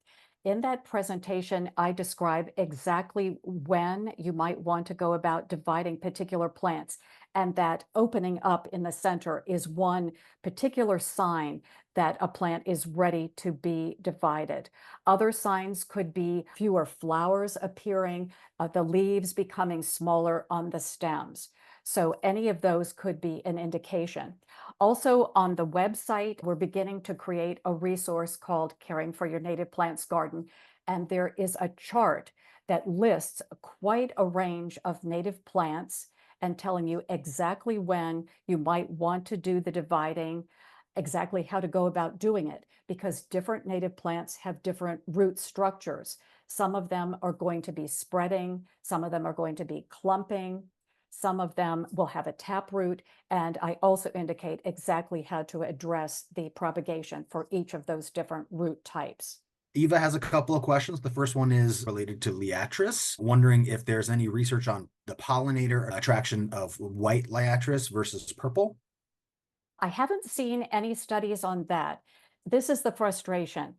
In that presentation, I describe exactly when you might want to go about dividing particular plants, and that opening up in the center is one particular sign that a plant is ready to be divided. Other signs could be fewer flowers appearing, the leaves becoming smaller on the stems. So any of those could be an indication. Also on the website, we're beginning to create a resource called Caring for Your Native Plants Garden. And there is a chart that lists quite a range of native plants and telling you exactly when you might want to do the dividing, exactly how to go about doing it, because different native plants have different root structures. Some of them are going to be spreading, some of them are going to be clumping, some of them will have a taproot, and I also indicate exactly how to address the propagation for each of those different root types. Eva has a couple of questions. The first one is related to Liatris, wondering if there's any research on the pollinator attraction of white Liatris versus purple. I haven't seen any studies on that. This is the frustration.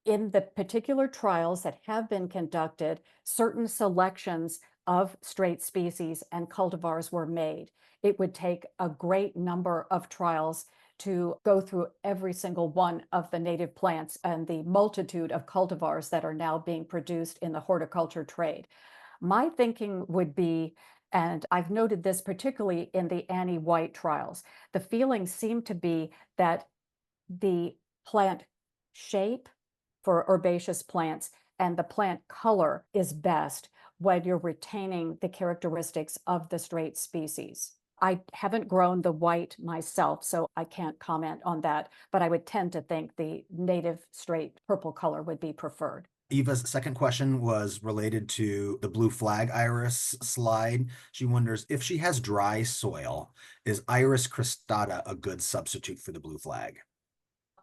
In the particular trials that have been conducted, certain selections of straight species and cultivars were made. It would take a great number of trials to go through every single one of the native plants and the multitude of cultivars that are now being produced in the horticulture trade. My thinking would be, and I've noted this particularly in the Annie White trials, the feeling seemed to be that the plant shape for herbaceous plants and the plant color is best when you're retaining the characteristics of the straight species. I haven't grown the white myself, so I can't comment on that, but I would tend to think the native straight purple color would be preferred. Eva's second question was related to the blue flag iris slide. She wonders if she has dry soil, is Iris cristata a good substitute for the blue flag?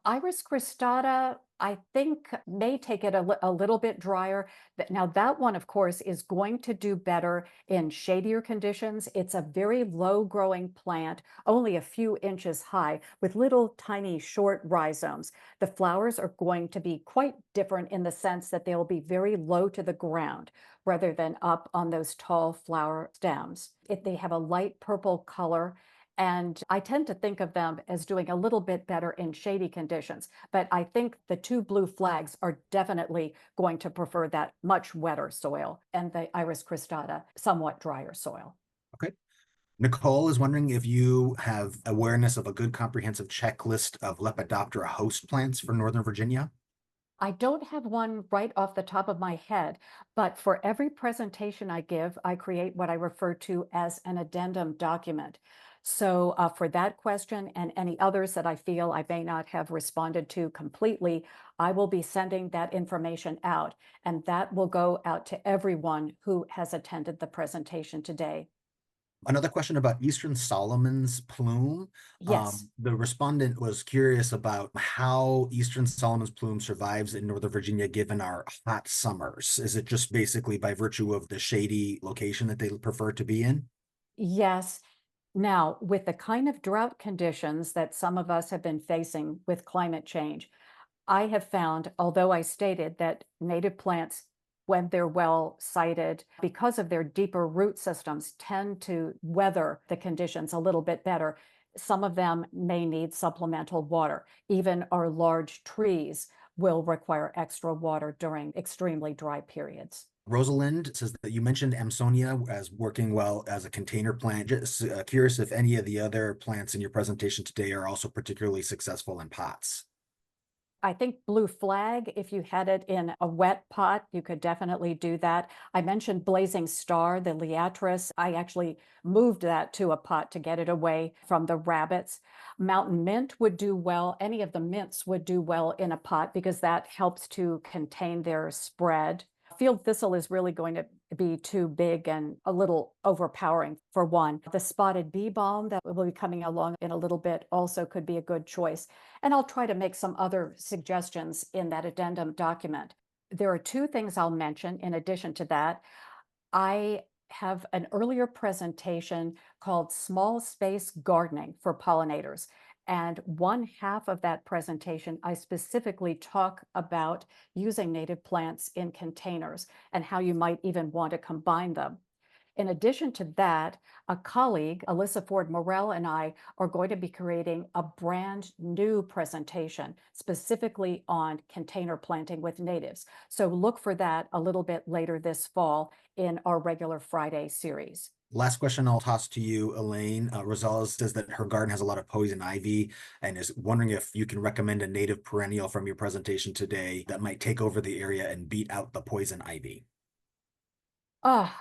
Iris cristata, I think, may take it a little bit drier. Now, that one, of course, is going to do better in shadier conditions. It's a very low-growing plant, only a few inches high, with little tiny short rhizomes. The flowers are going to be quite different in the sense that they'll be very low to the ground rather than up on those tall flower stems. They have a light purple color, and I tend to think of them as doing a little bit better in shady conditions. But I think the two blue flags are definitely going to prefer that much wetter soil, and the Iris cristata, somewhat drier soil. Okay. Nicole is wondering if you have awareness of a good comprehensive checklist of Lepidoptera host plants for Northern Virginia. I don't have one right off the top of my head, but for every presentation I give, I create what I refer to as an addendum document. So for that question and any others that I feel I may not have responded to completely, I will be sending that information out, and that will go out to everyone who has attended the presentation today. Another question about Eastern Solomon's plume. Yes. The respondent was curious about how Eastern Solomon's plume survives in Northern Virginia given our hot summers. Is it just basically by virtue of the shady location that they prefer to be in? Yes. Now, with the kind of drought conditions that some of us have been facing with climate change, I have found, although I stated that native plants, when they're well sited, because of their deeper root systems, tend to weather the conditions a little bit better. Some of them may need supplemental water. Even our large trees will require extra water during extremely dry periods. Rosalind says that you mentioned Amsonia as working well as a container plant. Just curious if any of the other plants in your presentation today are also particularly successful in pots. I think blue flag, if you had it in a wet pot, you could definitely do that. I mentioned blazing star, the Liatris. I actually moved that to a pot to get it away from the rabbits. Mountain mint would do well. Any of the mints would do well in a pot because that helps to contain their spread. Field thistle is really going to be too big and a little overpowering for one. The spotted bee balm that will be coming along in a little bit also could be a good choice. And I'll try to make some other suggestions in that addendum document. There are two things I'll mention in addition to that. I have an earlier presentation called Small Space Gardening for Pollinators. And one half of that presentation, I specifically talk about using native plants in containers and how you might even want to combine them. In addition to that, a colleague, Alyssa Ford Morell, and I are going to be creating a brand new presentation specifically on container planting with natives. So look for that a little bit later this fall in our regular Friday series. Last question I'll toss to you, Elaine. Rosales says that her garden has a lot of poison ivy and is wondering if you can recommend a native perennial from your presentation today that might take over the area and beat out the poison ivy. Ah,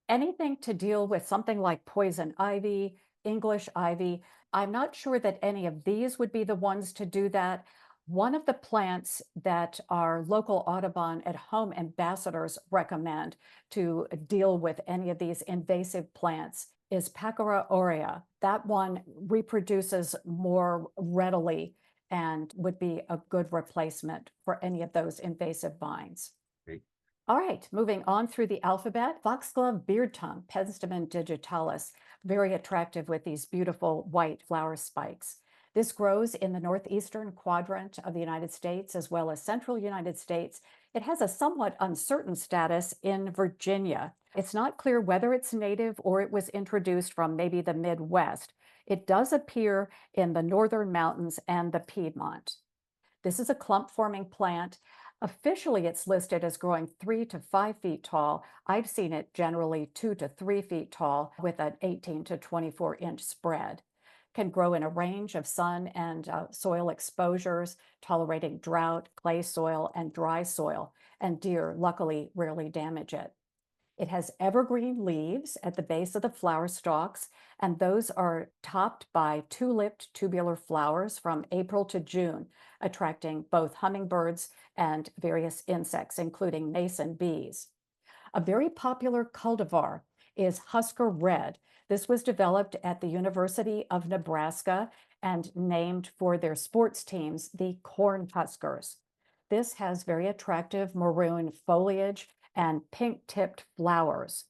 anything to deal with something like poison ivy, English ivy. I'm not sure that any of these would be the ones to do that. One of the plants that our local Audubon at Home ambassadors recommend to deal with any of these invasive plants is Pachyra aurea. That one reproduces more readily and would be a good replacement for any of those invasive vines. Great. All right, moving on through the alphabet, foxglove beard tongue, Penstemon digitalis, very attractive with these beautiful white flower spikes. This grows in the northeastern quadrant of the United States as well as central United States. It has a somewhat uncertain status in Virginia. It's not clear whether it's native or it was introduced from maybe the Midwest. It does appear in the northern mountains and the Piedmont. This is a clump-forming plant. Officially, it's listed as growing 3 to 5 feet tall. I've seen it generally 2 to 3 feet tall with an 18 to 24-inch spread. Can grow in a range of sun and soil exposures, tolerating drought, clay soil, and dry soil, and deer luckily rarely damage it. It has evergreen leaves at the base of the flower stalks, and those are topped by two-lipped tubular flowers from April to June, attracting both hummingbirds and various insects, including mason bees. A very popular cultivar is Husker Red. This was developed at the University of Nebraska and named for their sports teams, the Cornhuskers. This has very attractive maroon foliage and pink-tipped flowers.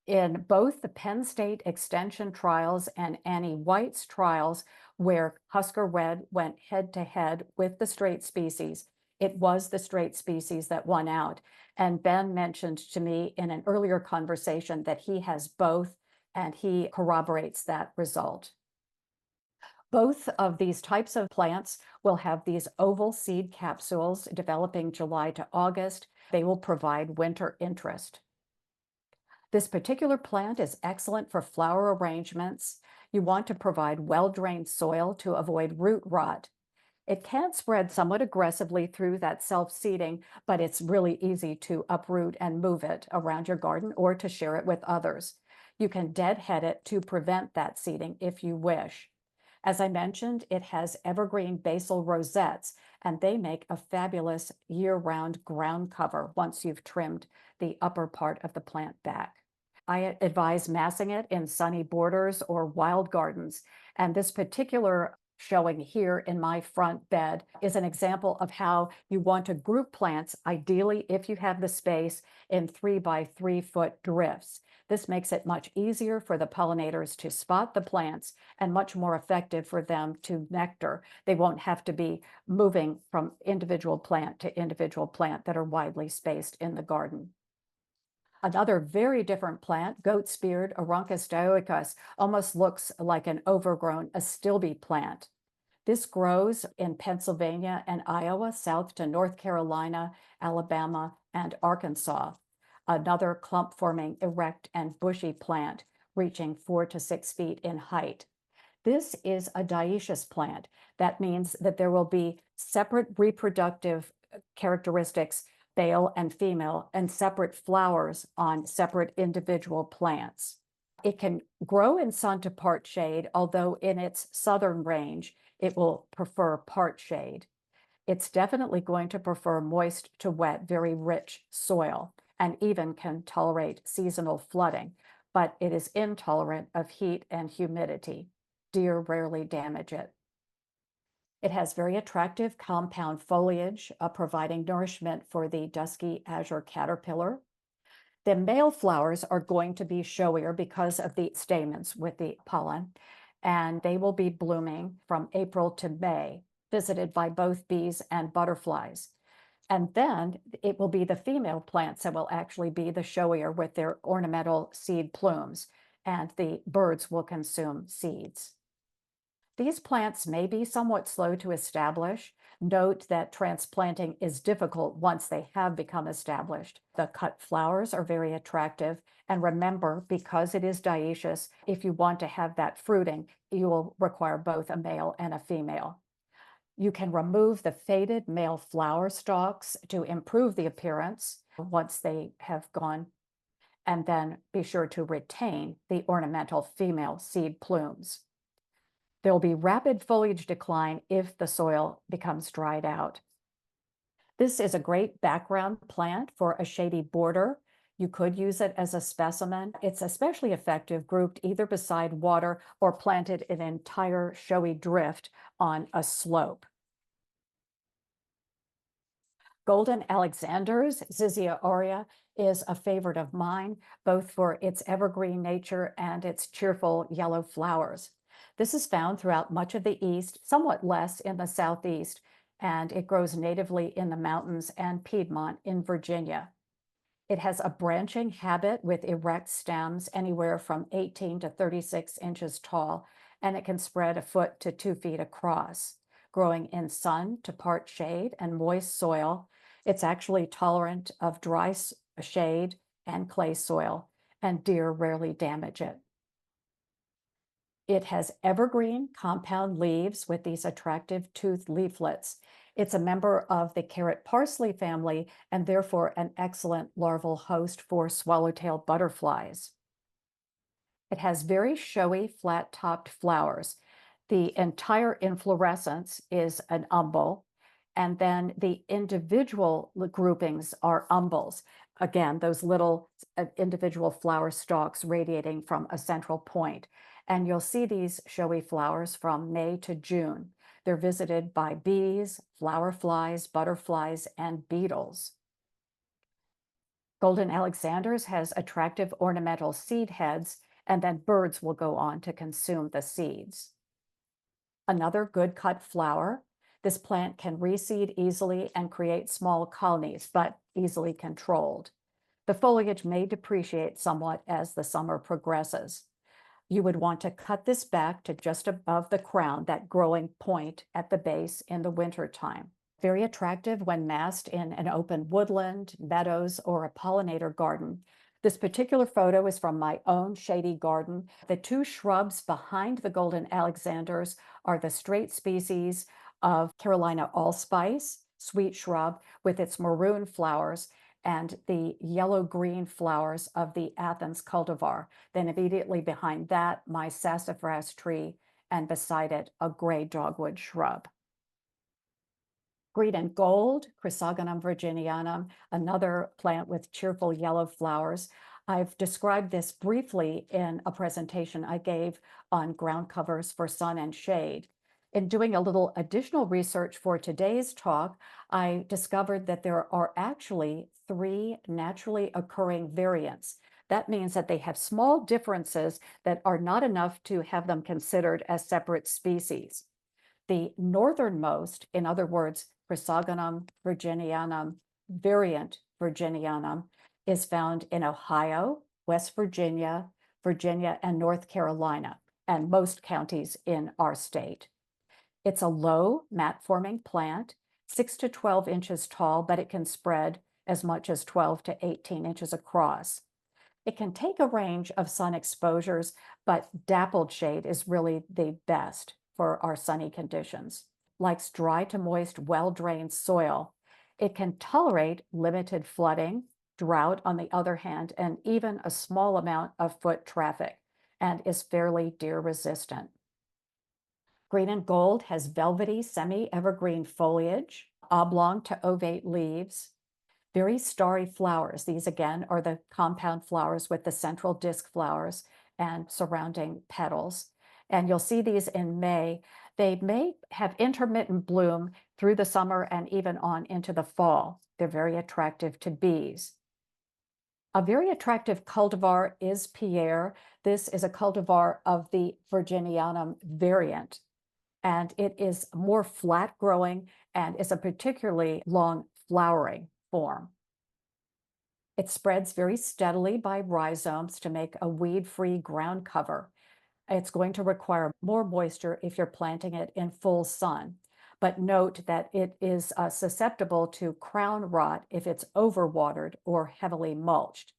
In both the Penn State Extension trials and Annie White's trials, where Husker Red went head-to-head with the straight species, it was the straight species that won out. And Ben mentioned to me in an earlier conversation that he has both, and he corroborates that result. Both of these types of plants will have these oval seed capsules developing July to August. They will provide winter interest. This particular plant is excellent for flower arrangements. You want to provide well-drained soil to avoid root rot. It can spread somewhat aggressively through that self-seeding, but it's really easy to uproot and move it around your garden or to share it with others. You can deadhead it to prevent that seeding if you wish. As I mentioned, it has evergreen basal rosettes, and they make a fabulous year-round ground cover once you've trimmed the upper part of the plant back. I advise massing it in sunny borders or wild gardens, and this particular showing here in my front bed is an example of how you want to group plants, ideally if you have the space, in 3 by 3 foot drifts. This makes it much easier for the pollinators to spot the plants and much more effective for them to nectar. They won't have to be moving from individual plant to individual plant that are widely spaced in the garden. Another very different plant, goat's beard, Aruncus dioicus, almost looks like an overgrown astilbe plant. This grows in Pennsylvania and Iowa, south to North Carolina, Alabama, and Arkansas. Another clump-forming erect and bushy plant, reaching 4 to 6 feet in height. This is a dioecious plant. That means that there will be separate reproductive characteristics, male and female, and separate flowers on separate individual plants. It can grow in sun to part shade, although in its southern range, it will prefer part shade. It's definitely going to prefer moist to wet, very rich soil, and even can tolerate seasonal flooding, but it is intolerant of heat and humidity. Deer rarely damage it. It has very attractive compound foliage, providing nourishment for the dusky azure caterpillar. The male flowers are going to be showier because of the stamens with the pollen, and they will be blooming from April to May, visited by both bees and butterflies. And then it will be the female plants that will actually be the showier with their ornamental seed plumes, and the birds will consume seeds. These plants may be somewhat slow to establish. Note that transplanting is difficult once they have become established. The cut flowers are very attractive. And remember, because it is dioecious, if you want to have that fruiting, you will require both a male and a female. You can remove the faded male flower stalks to improve the appearance once they have gone, and then be sure to retain the ornamental female seed plumes. There will be rapid foliage decline if the soil becomes dried out. This is a great background plant for a shady border. You could use it as a specimen. It's especially effective grouped either beside water or planted in an entire showy drift on a slope. Golden Alexander's, Zizia aurea, is a favorite of mine, both for its evergreen nature and its cheerful yellow flowers. This is found throughout much of the East, somewhat less in the Southeast, and it grows natively in the mountains and Piedmont in Virginia. It has a branching habit with erect stems anywhere from 18 to 36 inches tall, and it can spread a foot to 2 feet across. Growing in sun to part shade and moist soil, it's actually tolerant of dry shade and clay soil, and deer rarely damage it. It has evergreen compound leaves with these attractive toothed leaflets. It's a member of the carrot parsley family and therefore an excellent larval host for swallowtail butterflies. It has very showy flat-topped flowers. The entire inflorescence is an umbel, and then the individual groupings are umbels. Again, those little individual flower stalks radiating from a central point. And you'll see these showy flowers from May to June. They're visited by bees, flower flies, butterflies, and beetles. Golden Alexander's has attractive ornamental seed heads, and then birds will go on to consume the seeds. Another good cut flower. This plant can reseed easily and create small colonies, but easily controlled. The foliage may depreciate somewhat as the summer progresses. You would want to cut this back to just above the crown, that growing point at the base in the winter time. Very attractive when massed in an open woodland, meadows, or a pollinator garden. This particular photo is from my own shady garden. The two shrubs behind the golden Alexanders are the straight species of Carolina allspice, sweet shrub with its maroon flowers, and the yellow-green flowers of the Athens cultivar. Then immediately behind that, my sassafras tree, and beside it, a gray dogwood shrub. Green and gold, Chrysogonum virginianum, another plant with cheerful yellow flowers. I've described this briefly in a presentation I gave on ground covers for sun and shade. In doing a little additional research for today's talk, I discovered that there are actually 3 naturally occurring variants. That means that they have small differences that are not enough to have them considered as separate species. The northernmost, in other words, Chrysogonum virginianum, variant virginianum, is found in Ohio, West Virginia, Virginia, and North Carolina, and most counties in our state. It's a low, mat-forming plant, 6 to 12 inches tall, but it can spread as much as 12 to 18 inches across. It can take a range of sun exposures, but dappled shade is really the best for our sunny conditions. Likes dry to moist, well-drained soil. It can tolerate limited flooding, drought on the other hand, and even a small amount of foot traffic, and is fairly deer resistant. Green and gold has velvety semi-evergreen foliage, oblong to ovate leaves, very starry flowers. These again are the compound flowers with the central disc flowers and surrounding petals. And you'll see these in May. They may have intermittent bloom through the summer and even on into the fall. They're very attractive to bees. A very attractive cultivar is Pierre. This is a cultivar of the Virginianum variant, and it is more flat growing and is a particularly long flowering form. It spreads very steadily by rhizomes to make a weed-free ground cover. It's going to require more moisture if you're planting it in full sun. But note that it is susceptible to crown rot if it's overwatered or heavily mulched.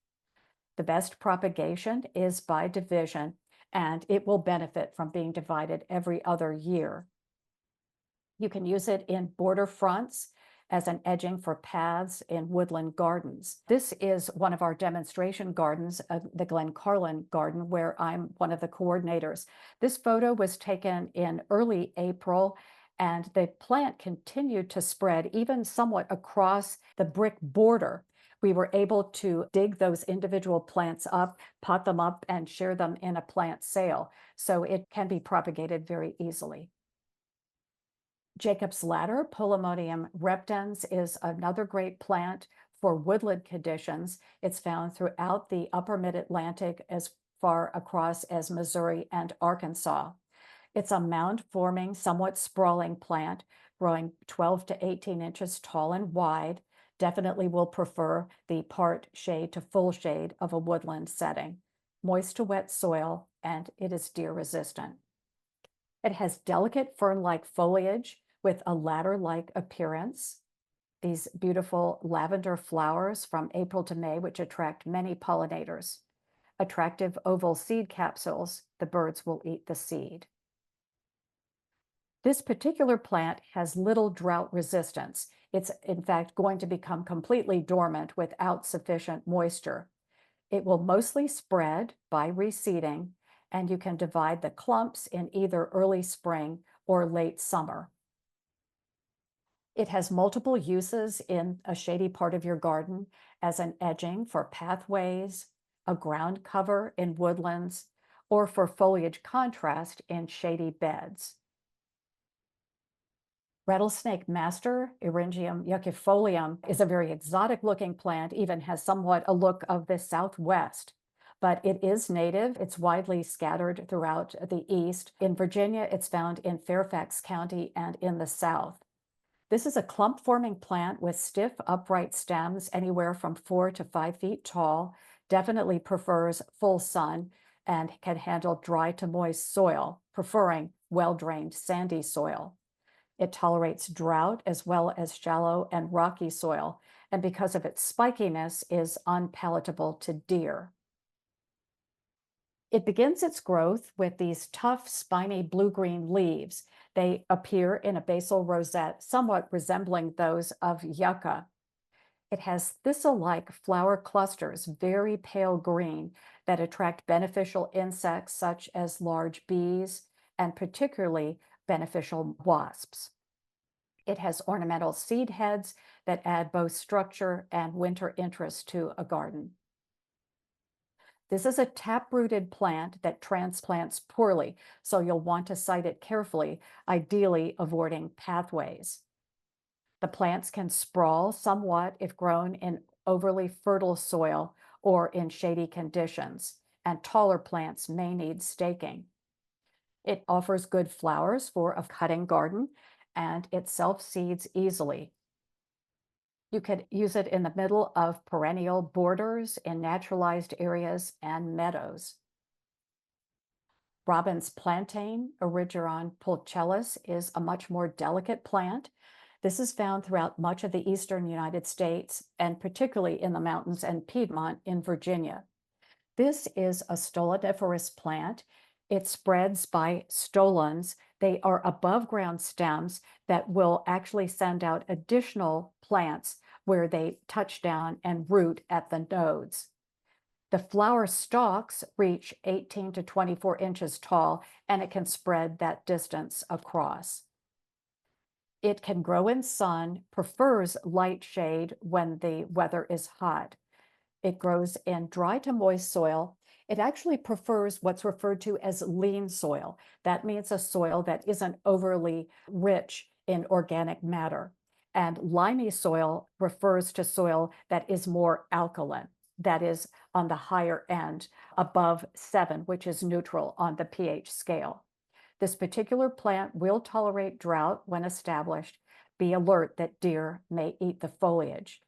The best propagation is by division, and it will benefit from being divided every other year. You can use it in border fronts as an edging for paths in woodland gardens. This is one of our demonstration gardens, the Glen Carlin Garden, where I'm one of the coordinators. This photo was taken in early April, and the plant continued to spread even somewhat across the brick border. We were able to dig those individual plants up, pot them up, and share them in a plant sale. So it can be propagated very easily. Jacob's Ladder, Polemonium reptans, is another great plant for woodland conditions. It's found throughout the upper mid-Atlantic as far across as Missouri and Arkansas. It's a mound-forming, somewhat sprawling plant, growing 12 to 18 inches tall and wide. Definitely will prefer the part shade to full shade of a woodland setting. Moist to wet soil, and it is deer resistant. It has delicate fern-like foliage with a ladder-like appearance. These beautiful lavender flowers from April to May, which attract many pollinators. Attractive oval seed capsules, the birds will eat the seed. This particular plant has little drought resistance. It's in fact going to become completely dormant without sufficient moisture. It will mostly spread by reseeding, and you can divide the clumps in either early spring or late summer. It has multiple uses in a shady part of your garden as an edging for pathways, a ground cover in woodlands, or for foliage contrast in shady beds. Rattlesnake Master, Eryngium yucifolium, is a very exotic looking plant, even has somewhat a look of the Southwest. But it is native. It's widely scattered throughout the East. In Virginia, it's found in Fairfax County and in the South. This is a clump-forming plant with stiff, upright stems, anywhere from 4 to 5 feet tall, definitely prefers full sun, and can handle dry to moist soil, preferring well-drained sandy soil. It tolerates drought as well as shallow and rocky soil, and because of its spikiness, is unpalatable to deer. It begins its growth with these tough, spiny blue-green leaves. They appear in a basal rosette, somewhat resembling those of yucca. It has thistle-like flower clusters, very pale green, that attract beneficial insects such as large bees and particularly beneficial wasps. It has ornamental seed heads that add both structure and winter interest to a garden. This is a tap-rooted plant that transplants poorly, so you'll want to site it carefully, ideally avoiding pathways. The plants can sprawl somewhat if grown in overly fertile soil or in shady conditions, and taller plants may need staking. It offers good flowers for a cutting garden, and it self-seeds easily. You could use it in the middle of perennial borders in naturalized areas and meadows. Robin's plantain, Erigeron pulchellus, is a much more delicate plant. This is found throughout much of the eastern United States, and particularly in the mountains and Piedmont in Virginia. This is a stoloniferous plant. It spreads by stolons. They are above ground stems that will actually send out additional plants where they touch down and root at the nodes. The flower stalks reach 18 to 24 inches tall, and it can spread that distance across. It can grow in sun, prefers light shade when the weather is hot. It grows in dry to moist soil. It actually prefers what's referred to as lean soil. That means a soil that isn't overly rich in organic matter. And limey soil refers to soil that is more alkaline. that is on the higher end, above 7, which is neutral on the pH scale. This particular plant will tolerate drought when established. Be alert that deer may eat the foliage.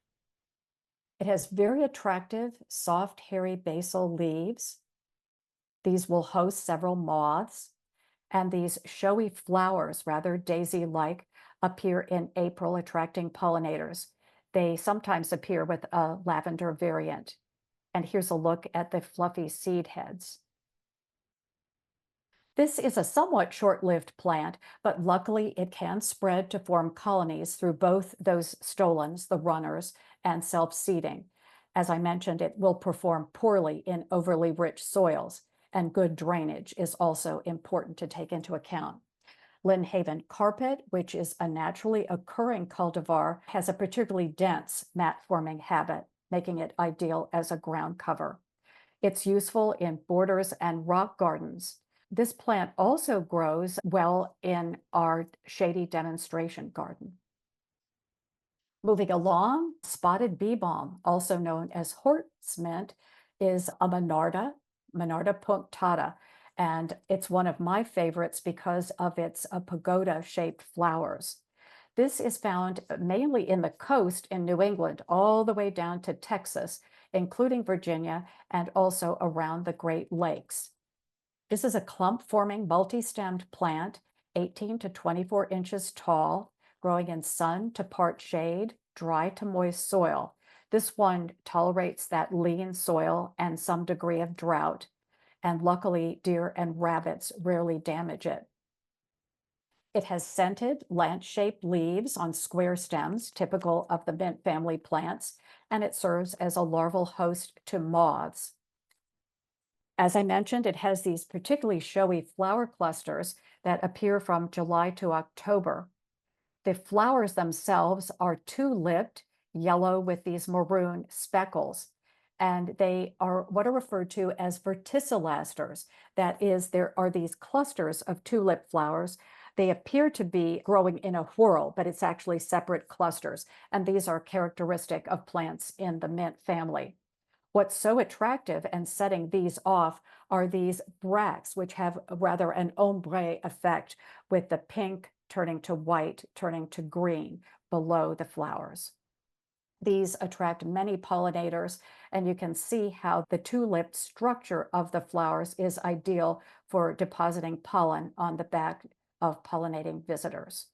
It has very attractive, soft, hairy basal leaves. These will host several moths, and these showy flowers, rather daisy-like, appear in April, attracting pollinators. They sometimes appear with a lavender variant. And here's a look at the fluffy seed heads. This is a somewhat short-lived plant, but luckily it can spread to form colonies through both those stolons, the runners, and self-seeding. As I mentioned, it will perform poorly in overly rich soils, and good drainage is also important to take into account. Lynnhaven carpet, which is a naturally occurring cultivar, has a particularly dense mat-forming habit, making it ideal as a ground cover. It's useful in borders and rock gardens. This plant also grows well in our shady demonstration garden. Moving along, spotted bee balm, also known as horse mint, is a Monarda, Monarda punctata, and it's one of my favorites because of its pagoda-shaped flowers. This is found mainly in the coast in New England, all the way down to Texas, including Virginia, and also around the Great Lakes. This is a clump-forming multi-stemmed plant, 18 to 24 inches tall, growing in sun to part shade, dry to moist soil. This one tolerates that lean soil and some degree of drought, and luckily deer and rabbits rarely damage it. It has scented, lance-shaped leaves on square stems, typical of the mint family plants, and it serves as a larval host to moths. As I mentioned, it has these particularly showy flower clusters that appear from July to October. The flowers themselves are two-lipped, yellow with these maroon speckles, and they are what are referred to as verticillasters. That is, there are these clusters of two-lipped flowers. They appear to be growing in a whorl, but it's actually separate clusters, and these are characteristic of plants in the mint family. What's so attractive and setting these off are these bracts, which have rather an ombre effect with the pink turning to white, turning to green below the flowers. These attract many pollinators, and you can see how the two-lipped structure of the flowers is ideal for depositing pollen on the back of pollinating visitors.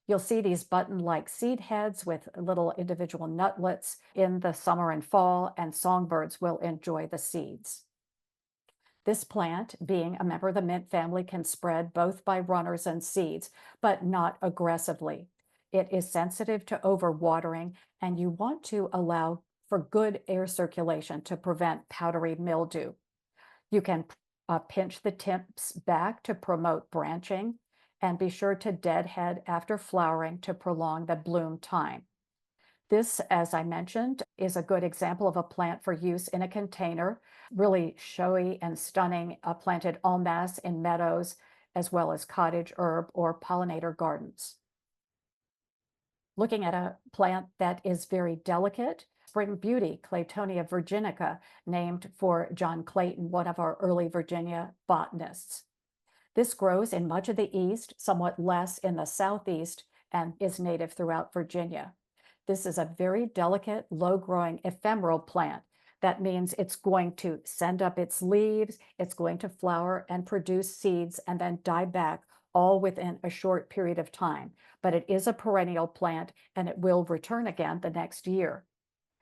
You'll see these button-like seed heads with little individual nutlets in the summer and fall, and songbirds will enjoy the seeds. This plant, being a member of the mint family, can spread both by runners and seeds, but not aggressively. It is sensitive to overwatering, and you want to allow for good air circulation to prevent powdery mildew. You can pinch the tips back to promote branching, and be sure to deadhead after flowering to prolong the bloom time. This, as I mentioned, is a good example of a plant for use in a container, really showy and stunning, planted en masse in meadows, as well as cottage herb or pollinator gardens. Looking at a plant that is very delicate, Spring Beauty, Claytonia virginica, named for John Clayton, one of our early Virginia botanists. This grows in much of the east, somewhat less in the southeast, and is native throughout Virginia. This is a very delicate, low-growing ephemeral plant. That means it's going to send up its leaves, it's going to flower and produce seeds, and then die back, all within a short period of time. But it is a perennial plant, and it will return again the next year.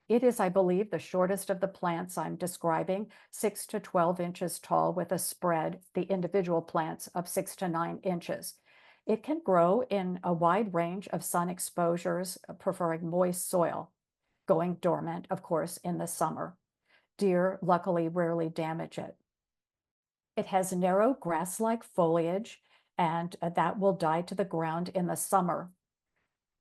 It is, I believe, the shortest of the plants I'm describing, 6 to 12 inches tall with a spread, the individual plants, of 6 to 9 inches. It can grow in a wide range of sun exposures, preferring moist soil, going dormant, of course, in the summer. Deer luckily rarely damage it. It has narrow grass-like foliage, and that will die to the ground in the summer.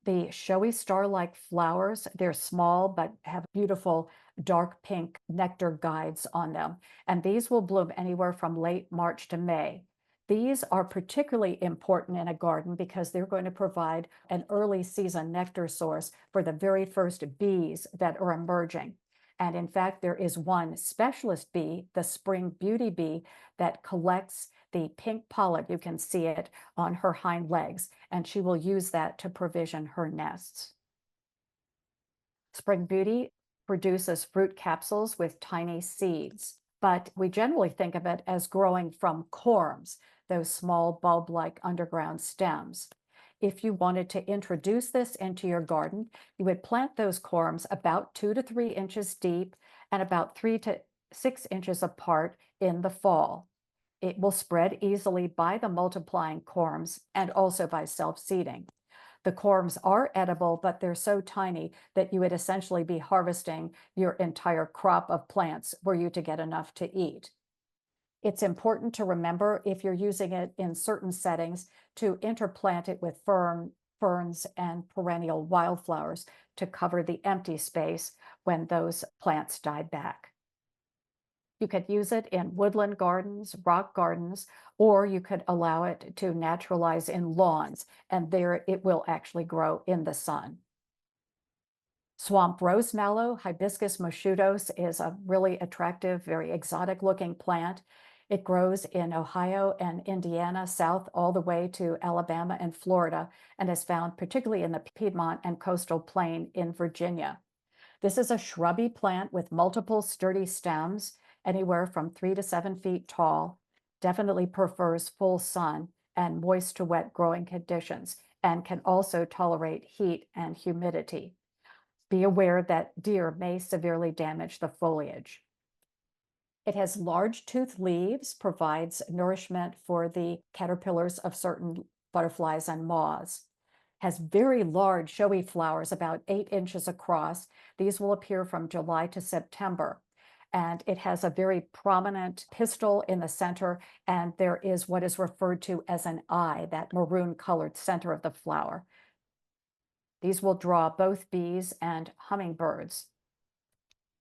The showy star-like flowers, they're small but have beautiful dark pink nectar guides on them. And these will bloom anywhere from late March to May. These are particularly important in a garden because they're going to provide an early season nectar source for the very first bees that are emerging. And in fact, there is one specialist bee, the spring beauty bee, that collects the pink pollen. You can see it on her hind legs, and she will use that to provision her nests. Spring beauty produces fruit capsules with tiny seeds, but we generally think of it as growing from corms, those small bulb-like underground stems. If you wanted to introduce this into your garden, you would plant those corms about 2 to 3 inches deep and about 3 to 6 inches apart in the fall. It will spread easily by the multiplying corms and also by self-seeding. The corms are edible, but they're so tiny that you would essentially be harvesting your entire crop of plants were you to get enough to eat. It's important to remember, if you're using it in certain settings, to interplant it with ferns and perennial wildflowers to cover the empty space when those plants die back. You could use it in woodland gardens, rock gardens, or you could allow it to naturalize in lawns, and there it will actually grow in the sun. Swamp rose mallow, Hibiscus moschutos, is a really attractive, very exotic looking plant. It grows in Ohio and Indiana, south all the way to Alabama and Florida, and is found particularly in the Piedmont and coastal plain in Virginia. This is a shrubby plant with multiple sturdy stems, anywhere from 3 to 7 feet tall, definitely prefers full sun and moist to wet growing conditions, and can also tolerate heat and humidity. Be aware that deer may severely damage the foliage. It has large toothed leaves, provides nourishment for the caterpillars of certain butterflies and moths. Has very large showy flowers, about 8 inches across. These will appear from July to September. And it has a very prominent pistil in the center, and there is what is referred to as an eye, that maroon colored center of the flower. These will draw both bees and hummingbirds.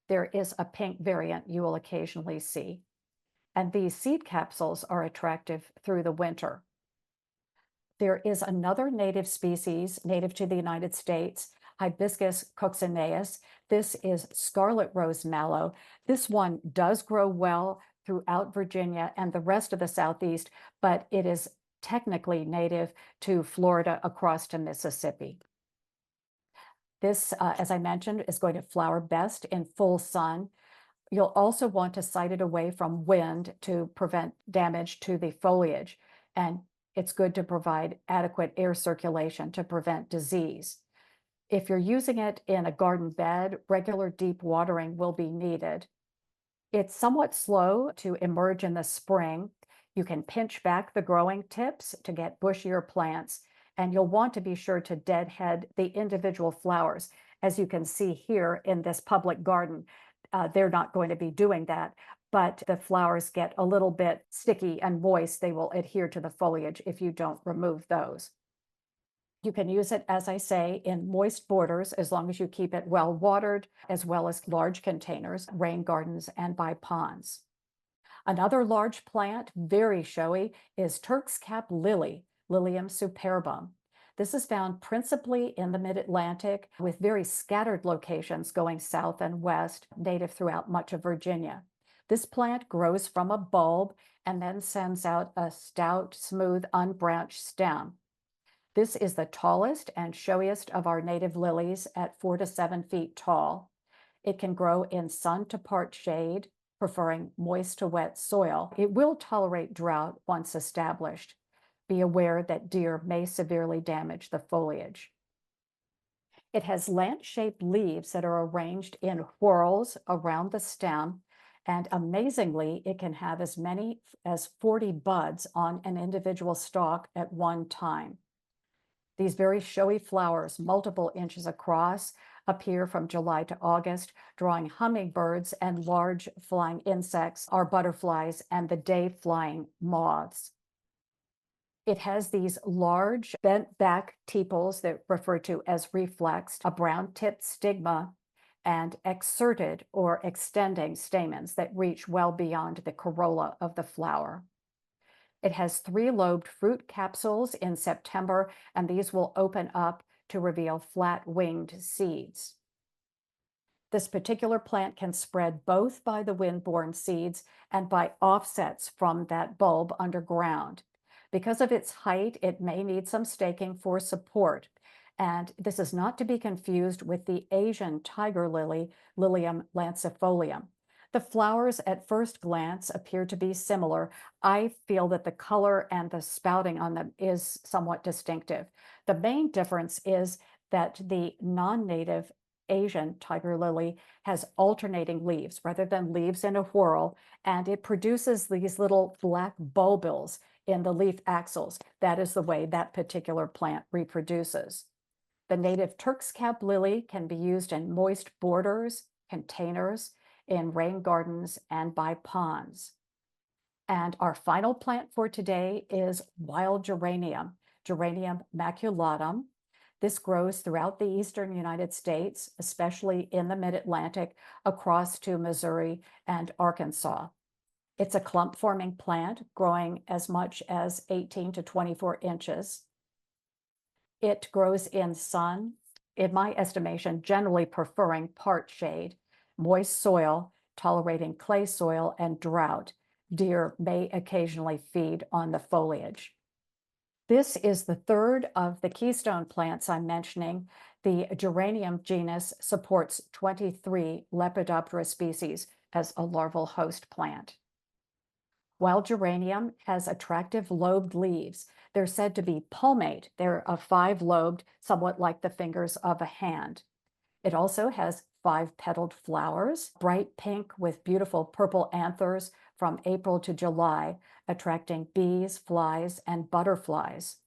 There is a pink variant you will occasionally see. And these seed capsules are attractive through the winter. There is another native species native to the United States, Hibiscus coccineus. This is scarlet rose mallow. This one does grow well throughout Virginia and the rest of the Southeast, but it is technically native to Florida across to Mississippi. This, as I mentioned, is going to flower best in full sun. You'll also want to site it away from wind to prevent damage to the foliage. And it's good to provide adequate air circulation to prevent disease. If you're using it in a garden bed, regular deep watering will be needed. It's somewhat slow to emerge in the spring. You can pinch back the growing tips to get bushier plants, and you'll want to be sure to deadhead the individual flowers. As you can see here in this public garden, they're not going to be doing that, but the flowers get a little bit sticky and moist. They will adhere to the foliage if you don't remove those. You can use it, as I say, in moist borders as long as you keep it well watered, as well as large containers, rain gardens, and by ponds. Another large plant, very showy, is Turk's cap lily, Lilium superbum. This is found principally in the mid-Atlantic, with very scattered locations going south and west, native throughout much of Virginia. This plant grows from a bulb and then sends out a stout, smooth, unbranched stem. This is the tallest and showiest of our native lilies at 4 to 7 feet tall. It can grow in sun to part shade, preferring moist to wet soil. It will tolerate drought once established. Be aware that deer may severely damage the foliage. It has lance-shaped leaves that are arranged in whorls around the stem, and amazingly, it can have as many as 40 buds on an individual stalk at one time. These very showy flowers, multiple inches across, appear from July to August, drawing hummingbirds and large flying insects, our butterflies, and the day-flying moths. It has these large bent back tepals that refer to as reflexed, a brown-tipped stigma, and exserted or extending stamens that reach well beyond the corolla of the flower. It has three-lobed fruit capsules in September, and these will open up to reveal flat-winged seeds. This particular plant can spread both by the wind-borne seeds and by offsets from that bulb underground. Because of its height, it may need some staking for support. And this is not to be confused with the Asian tiger lily, Lilium lancifolium. The flowers at first glance appear to be similar. I feel that the color and the spouting on them is somewhat distinctive. The main difference is that the non-native Asian tiger lily has alternating leaves rather than leaves in a whorl, and it produces these little black bulbils in the leaf axils. That is the way that particular plant reproduces. The native Turk's cap lily can be used in moist borders, containers, in rain gardens, and by ponds. And our final plant for today is wild geranium, Geranium maculatum. This grows throughout the eastern United States, especially in the mid-Atlantic, across to Missouri and Arkansas. It's a clump-forming plant growing as much as 18 to 24 inches. It grows in sun, in my estimation, generally preferring part shade, moist soil, tolerating clay soil, and drought. Deer may occasionally feed on the foliage. This is the third of the keystone plants I'm mentioning. The geranium genus supports 23 Lepidoptera species as a larval host plant. Wild geranium has attractive lobed leaves. They're said to be palmate. They're a five-lobed, somewhat like the fingers of a hand. It also has five-petaled flowers, bright pink with beautiful purple anthers from April to July, attracting bees, flies, and butterflies.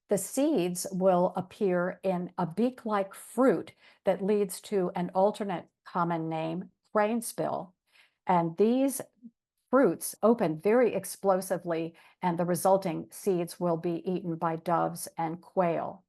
The seeds will appear in a beak-like fruit that leads to an alternate common name, cranespill. And these fruits open very explosively, and the resulting seeds will be eaten by doves and quail.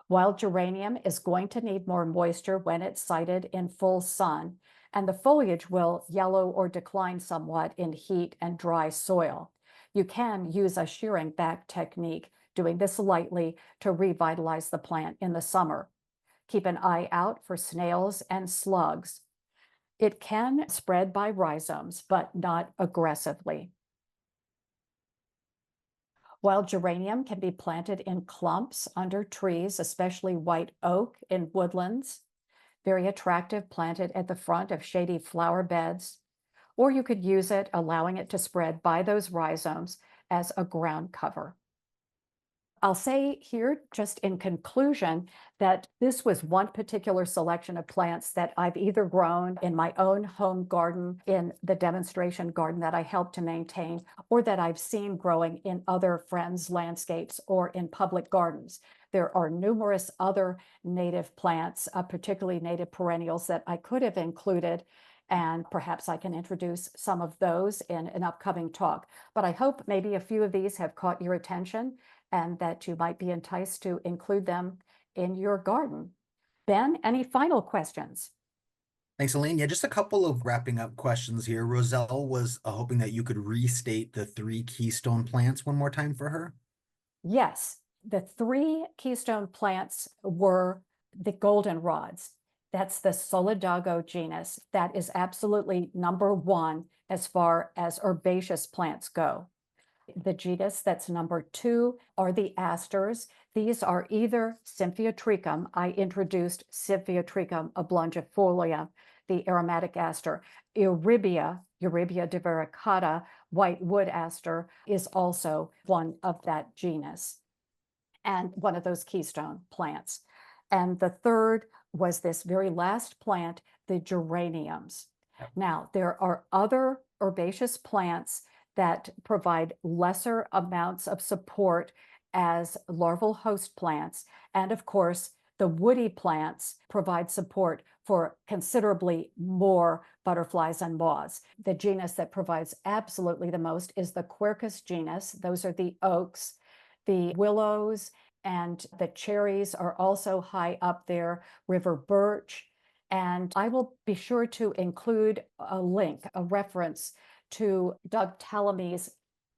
Wild geranium is going to need more moisture when it's sited in full sun, and the foliage will yellow or decline somewhat in heat and dry soil. You can use a shearing back technique, doing this lightly to revitalize the plant in the summer. Keep an eye out for snails and slugs. It can spread by rhizomes, but not aggressively. Wild geranium can be planted in clumps under trees, especially white oak in woodlands. Very attractive, planted at the front of shady flower beds. Or you could use it, allowing it to spread by those rhizomes as a ground cover. I'll say here, just in conclusion, that this was one particular selection of plants that I've either grown in my own home garden, in the demonstration garden that I helped to maintain, or that I've seen growing in other friends' landscapes or in public gardens. There are numerous other native plants, particularly native perennials, that I could have included, and perhaps I can introduce some of those in an upcoming talk. But I hope maybe a few of these have caught your attention and that you might be enticed to include them in your garden. Ben, any final questions? Thanks, Elaine. Yeah, just a couple of wrapping up questions here. Roselle was hoping that you could restate the three keystone plants one more time for her. Yes, the three keystone plants were the goldenrods. That's the Solidago genus. That is absolutely number one as far as herbaceous plants go. The genus that's number two are the asters. These are either Symphyotrichum. I introduced Symphyotrichum oblongifolia, the aromatic aster. Eurybia divaricata, white wood aster, is also one of that genus and one of those keystone plants. And the third was this very last plant, the geraniums. Yep. Now, there are other herbaceous plants that provide lesser amounts of support as larval host plants. And of course, the woody plants provide support for considerably more butterflies and moths. The genus that provides absolutely the most is the Quercus genus. Those are the oaks. The willows and the cherries are also high up there, river birch. And I will be sure to include a link, a reference to Doug Tallamy's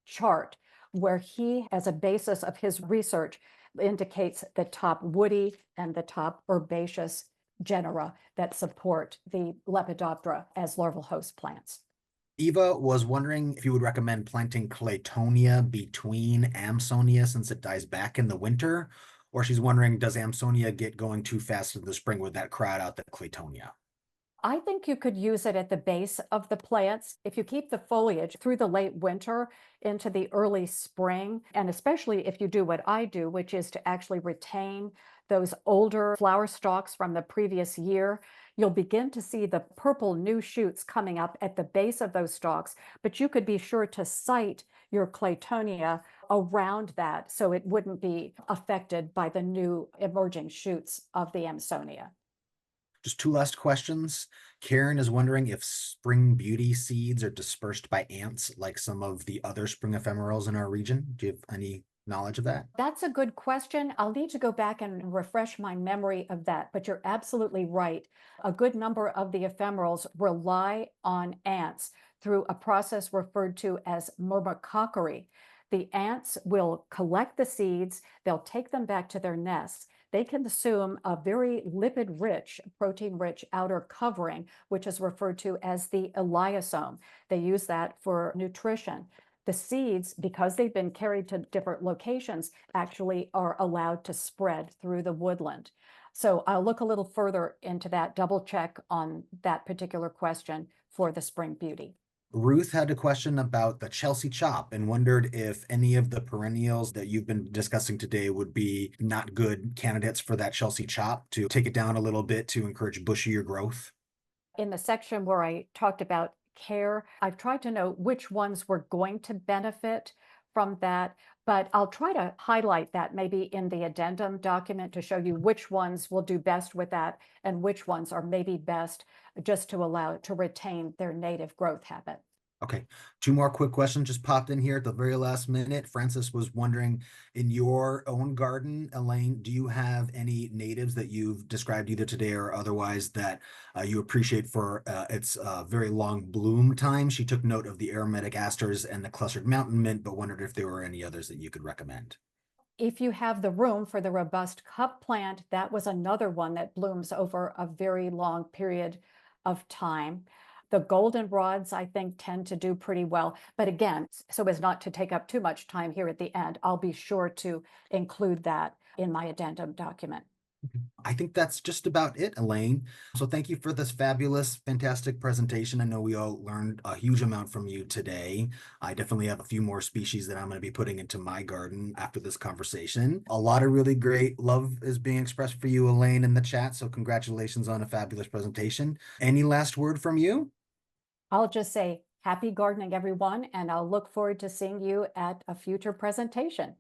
chart where he, as a basis of his research, indicates the top woody and the top herbaceous genera that support the Lepidoptera as larval host plants. Eva was wondering if you would recommend planting Claytonia between Amsonia since it dies back in the winter, or she's wondering, does Amsonia get going too fast in the spring? Would that crowd out the Claytonia? I think you could use it at the base of the plants. If you keep the foliage through the late winter into the early spring, and especially if you do what I do, which is to actually retain those older flower stalks from the previous year, you'll begin to see the purple new shoots coming up at the base of those stalks. But you could be sure to site your Claytonia around that so it wouldn't be affected by the new emerging shoots of the Amsonia. Just two last questions. Karen is wondering if spring beauty seeds are dispersed by ants like some of the other spring ephemerals in our region. Do you have any knowledge of that? That's a good question. I'll need to go back and refresh my memory of that, but you're absolutely right. A good number of the ephemerals rely on ants through a process referred to as myrmecockery. The ants will collect the seeds, they'll take them back to their nests. They consume a very lipid-rich, protein-rich outer covering, which is referred to as the elaiosome. They use that for nutrition. The seeds, because they've been carried to different locations, actually are allowed to spread through the woodland. So I'll look a little further into that, double check on that particular question for the spring beauty. Ruth had a question about the Chelsea chop and wondered if any of the perennials that you've been discussing today would be not good candidates for that Chelsea chop to take it down a little bit to encourage bushier growth. In the section where I talked about care, I've tried to know which ones were going to benefit from that, but I'll try to highlight that maybe in the addendum document to show you which ones will do best with that and which ones are maybe best just to allow to retain their native growth habit. Okay, two more quick questions just popped in here at the very last minute. Francis was wondering, in your own garden, Elaine, do you have any natives that you've described either today or otherwise that you appreciate for its very long bloom time? She took note of the aromatic asters and the clustered mountain mint, but wondered if there were any others that you could recommend. If you have the room for the robust cup plant, that was another one that blooms over a very long period of time. The goldenrods, I think, tend to do pretty well. But again, so as not to take up too much time here at the end, I'll be sure to include that in my addendum document. I think that's just about it, Elaine. So thank you for this fabulous, fantastic presentation. I know we all learned a huge amount from you today. I definitely have a few more species that I'm going to be putting into my garden after this conversation. A lot of really great love is being expressed for you, Elaine, in the chat. So congratulations on a fabulous presentation. Any last word from you? I'll just say happy gardening, everyone, and I'll look forward to seeing you at a future presentation.